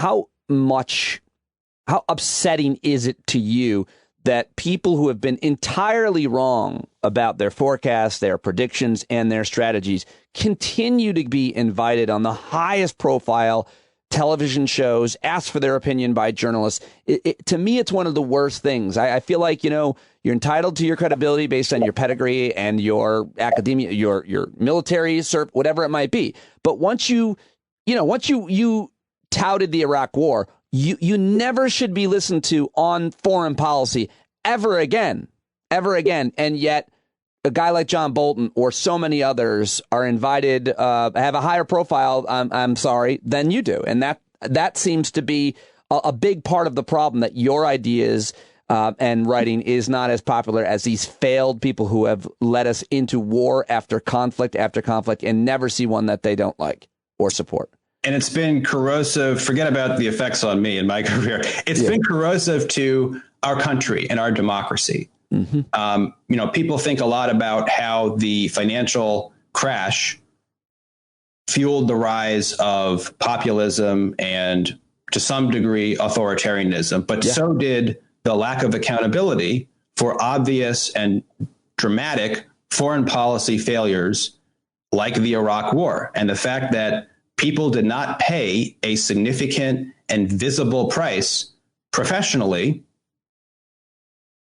upsetting is it to you that people who have been entirely wrong about their forecasts, their predictions, and their strategies continue to be invited on the highest profile television shows, asked for their opinion by journalists? To me, it's one of the worst things. I feel like, you're entitled to your credibility based on your pedigree and your academia, your military service, whatever it might be. But once you touted the Iraq War, you never should be listened to on foreign policy ever again. And yet a guy like John Bolton or so many others are invited, have a higher profile, I'm sorry, than you do. And that seems to be a big part of the problem, that your ideas and writing is not as popular as these failed people who have led us into war after conflict and never see one that they don't like or support. And it's been corrosive. Forget about the effects on me in my career. It's been corrosive to our country and our democracy. Mm-hmm. People think a lot about how the financial crash fueled the rise of populism and, to some degree, authoritarianism, but so did the lack of accountability for obvious and dramatic foreign policy failures like the Iraq War, and the fact that people did not pay a significant and visible price professionally,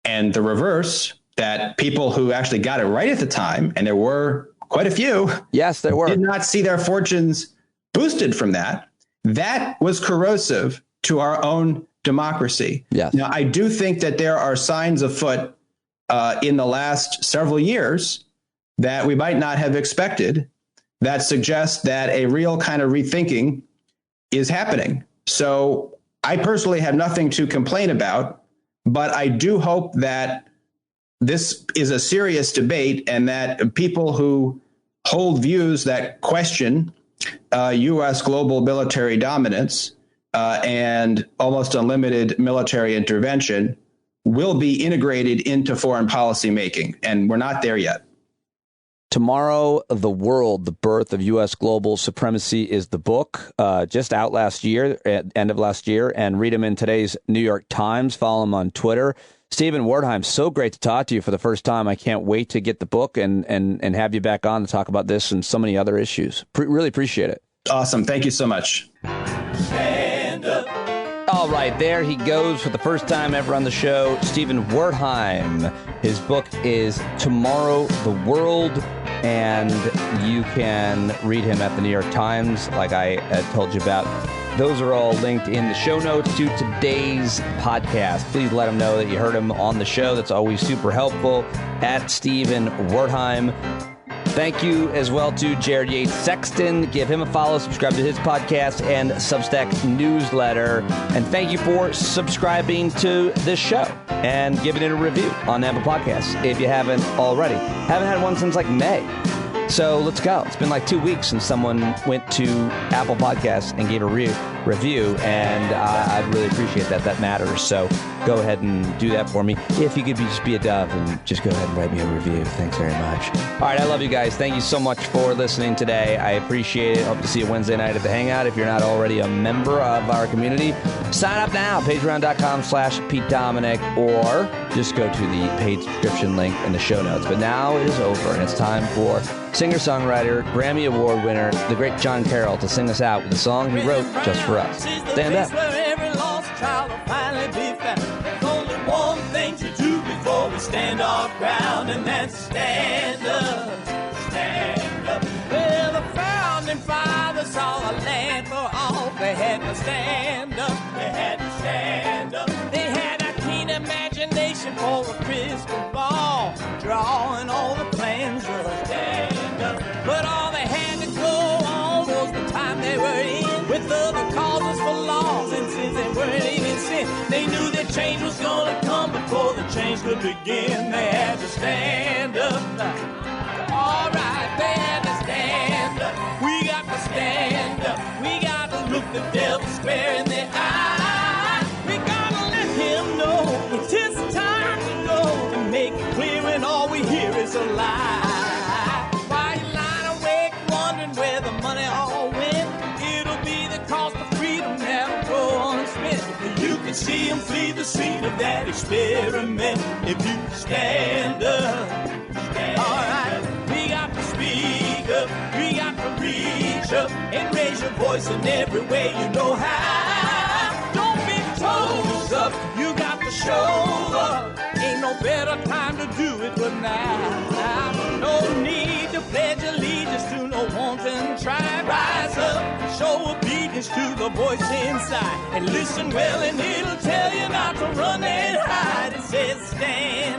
and the reverse, that people who actually got it right at the time, and there were quite a few, yes, there were, did not see their fortunes boosted from that. That was corrosive to our own democracy. Yes. Now, I do think that there are signs afoot in the last several years that we might not have expected that suggest that a real kind of rethinking is happening. So I personally have nothing to complain about, but I do hope that this is a serious debate and that people who hold views that question U.S. global military dominance and almost unlimited military intervention will be integrated into foreign policy making. And we're not there yet. Tomorrow, The World, the Birth of U.S. Global Supremacy is the book, just out last year, at end of last year, and read him in today's New York Times. Follow him on Twitter. Stephen Wertheim, so great to talk to you for the first time. I can't wait to get the book and have you back on to talk about this and so many other issues. Really appreciate it. Awesome. Thank you so much. Stand up. All right, there he goes for the first time ever on the show, Stephen Wertheim. His book is Tomorrow, The World, and you can read him at the New York Times, like I told you about. Those are all linked in the show notes to today's podcast. Please let him know that you heard him on the show. That's always super helpful. At Stephen Wertheim. Thank you as well to Jared Yates Sexton. Give him a follow, subscribe to his podcast and Substack newsletter. And thank you for subscribing to this show and giving it a review on Apple Podcasts if you haven't already. Haven't had one since like May. So let's go. It's been like 2 weeks since someone went to Apple Podcasts and gave a review, and I'd really appreciate that. That matters. So go ahead and do that for me. If you could just be a dove and just go ahead and write me a review. Thanks very much. All right, I love you guys. Thank you so much for listening today. I appreciate it. Hope to see you Wednesday night at the Hangout. If you're not already a member of our community, sign up now. Patreon.com/Pete Dominic, or just go to the paid subscription link in the show notes. But now it is over, and it's time for singer-songwriter, Grammy Award winner, the great John Carroll, to sing us out with a song he wrote just for us. Stand up. Every lost child will finally be found. There's only one thing to do before we stand our ground, and that's stand up. Stand up. Well, the founding fathers saw a land for all. They had to stand up. They had to stand up. They had a keen imagination for a crystal ball, drawing all the plans of stand up. But all they had to go on was the time they were in, with other causes for laws, and since they weren't even sin, they knew that change was gonna come before the change could begin. They had to stand up. All right, they had to stand up. We got to stand up. We got to look the devil square in the eye. We got to let him know it's his time to go and make it clear when all we hear is a lie. Why you lying awake wondering where the money all went? It'll be the cost of freedom that'll go unspent. You can see him flee the scene of that experiment if you stand up. All right, we got to speak up, we got to reach up and raise your voice in every way you know how. Don't be toes up, you got to show up. Ain't no better time to do it but now. No need to pledge allegiance to no wanton tribe. Rise up, show obedience to the voice inside, and listen well and it'll tell you not to run and hide. It says stand